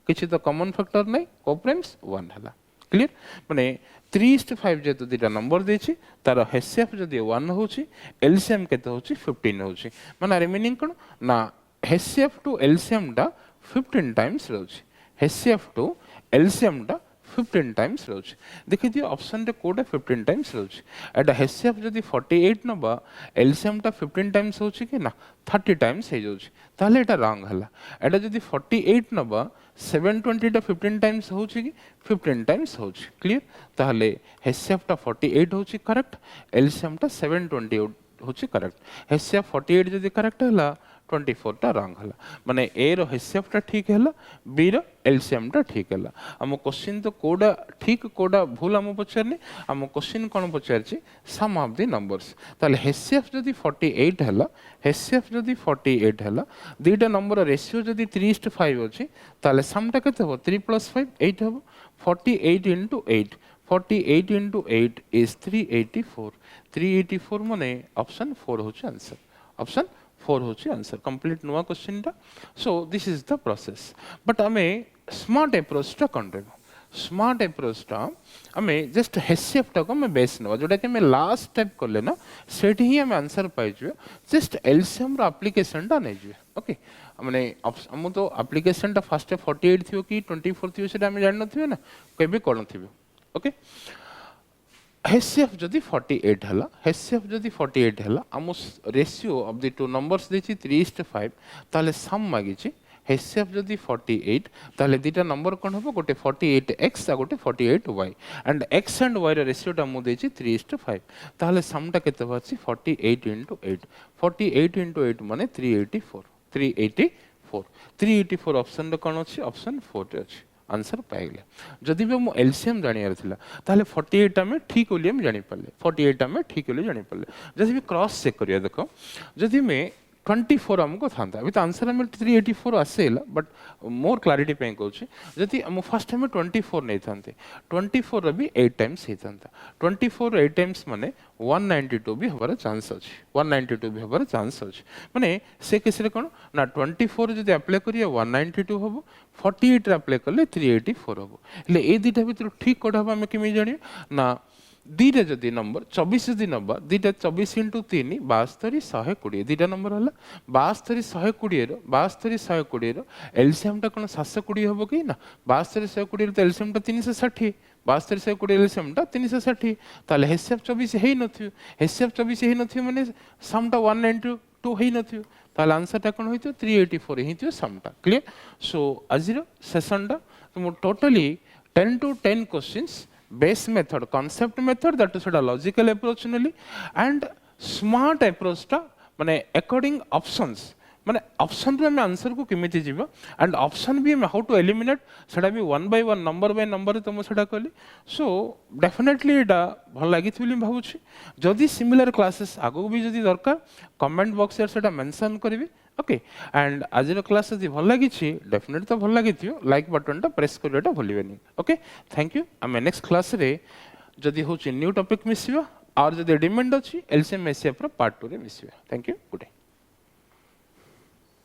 किछि तो कॉमन फैक्टर नै, कोप्रेम्स 1 हला. क्लियर, माने 3:5 जेतो दीटा नंबर देछि तार HCF जदि 1 होछि, LCM केते होछि 15 होछि. माने रिमेनिंग कोन ना HCF टू LCM टा 15 टाइम्स रहउछि, HCF टू LCM टा 15 टाइम्स रहउछि. देखि दियो ऑप्शन रे कोडा 15 टाइम्स रहउछि. एटा HCF जदि 48 नबा, LCM टा 15 टाइम्स होछि कि ना 30 टाइम्स हे जोछि, ताले एटा रॉन्ग हला. एटा जदि 48 नबा 720 टा 15 टाइम्स होछि कि 15 टाइम्स होछि. क्लियर, ताले HCF टा 48 होछि करेक्ट, LCM टा 720 होछि करेक्ट. HCF 48 जदि करेक्ट हला, 24 टा रॉन्ग हला. माने ए रो HCF टा ठीक हला, बी रो LCM टा ठीक हला. हम क्वेश्चन तो कोडा ठीक कोडा भूल हम पचारनी. हम क्वेश्चन कोन पचारछि सम ऑफ द नंबर्स. ताले HCF जदि 48 हला, HCF जदि 48 हला, दीटा नंबर रेशियो जदि 3:5 अछि ताले सम टा केते हो 3 + 5 8 हबो. 48 * 8, 48 * 8 is 384. 384 माने ऑप्शन 4 होछि आंसर. ऑप्शन 4 होछि आंसर. कंप्लीट नुवा क्वेश्चन टा. So this is the process. But हमें स्मार्ट अप्रोच टा कोन रहबो. स्मार्ट अप्रोच टा हमें जस्ट HCF टा को हमें बेस नवा, जोटा कि हमें लास्ट स्टेप करले ना सेठी ही हमें आंसर पाइ जबे. जस्ट LCM रो एप्लीकेशन टा नै जबे. ओके, माने हम तो एप्लीकेशन टा फर्स्ट 48 थियो कि 24 थियो सेटा हमें जान नथिबे ना, केबे कोन थिबे. ओके, HCF जदि 48 हला, HCF जदि 48 हला, हम ratio of the two numbers देछि 3:5, ताले सम मागिछि HCF जदि 48 ताले दीटा नंबर कोन हबो, गोटे 48x आ गोटे 48y. And x and y रो रेशियो टा मु देछि 3:5, ताले सम टा केते होछि 48 * 8. 48 * 8 माने 384. 384 ऑप्शन रे कोन अछि, ऑप्शन 4 रे अछि. आंसर पाइले. जदि भी हम LCM जानियार थिला ताले 48 टा में ठीक होली हम जानि पल्ले, 48 टा में ठीक होली जानि पल्ले. जदि भी क्रॉस चेक करिया देखो, जदि में 24 हमको थांता, अभी तो आंसर में 384 आसेला, बट मोर क्लैरिटी पे कहूँ जदि हम फर्स्ट टाइम 24 नहीं थांते, 24 भी 8 टाइम्स ही थांता. 24 8 टाइम्स माने 192 भी हमारा चांस अछि, 192 भी हमारा चांस अछि. माने से केस रे कोन ना 24 जदि अप्लाई करिया 192 हबो, 48 रे अप्लाई करले 384 हबो. ले ए दिटा भीतर ठीक कोड हबो हम केमि जानियो ना दुईटा जदि नंबर 24 जदि नंबर दुईटा 24 इंटू 3 72 120 दुईटा नंबर है 72 120 72 120 एलसीएम टा कौन 720 हम कि ना 72 120 तो एलसीएम टा 360 72 120 एलसीएम टा 360 ताले हेसिएफ 24 है नथियो हेसिएफ 24 है नथियो माने सम टा 192 है नथियो ताले आंसर टा कौन होइतो 384 हिथियो सम टा क्लियर सो आजिरो सेशन टा तो totally 10 to 10 questions base method concept method that is a logical approach only and smart approach टा माने according options माने ऑप्शन रे हम आंसर को केमिति जीवा एंड ऑप्शन भी हम हाउ टू एलिमिनेट सेटा भी one by one number by number तुम सेटा कहली सो डेफिनेटली एटा भल लागि थिली भाबुछि जदी सिमिलर क्लासेस आगो भी जदी दरकार कमेंट बॉक्स रे सेटा मेंशन करबी ओके एंड आज क्लास जदी भल लागि छि डेफिनेटली तो भल लागि थियो लाइक बटन टा प्रेस करबेटा भूलिबेनी ओके थैंक यू हम नेक्स्ट क्लास रे जदी होछि न्यू टॉपिक मिसिबा और जदी डिमांड अछि एलसीएम एसएफ रो पार्ट 2 रे मिसिबा थैंक यू गुड डे।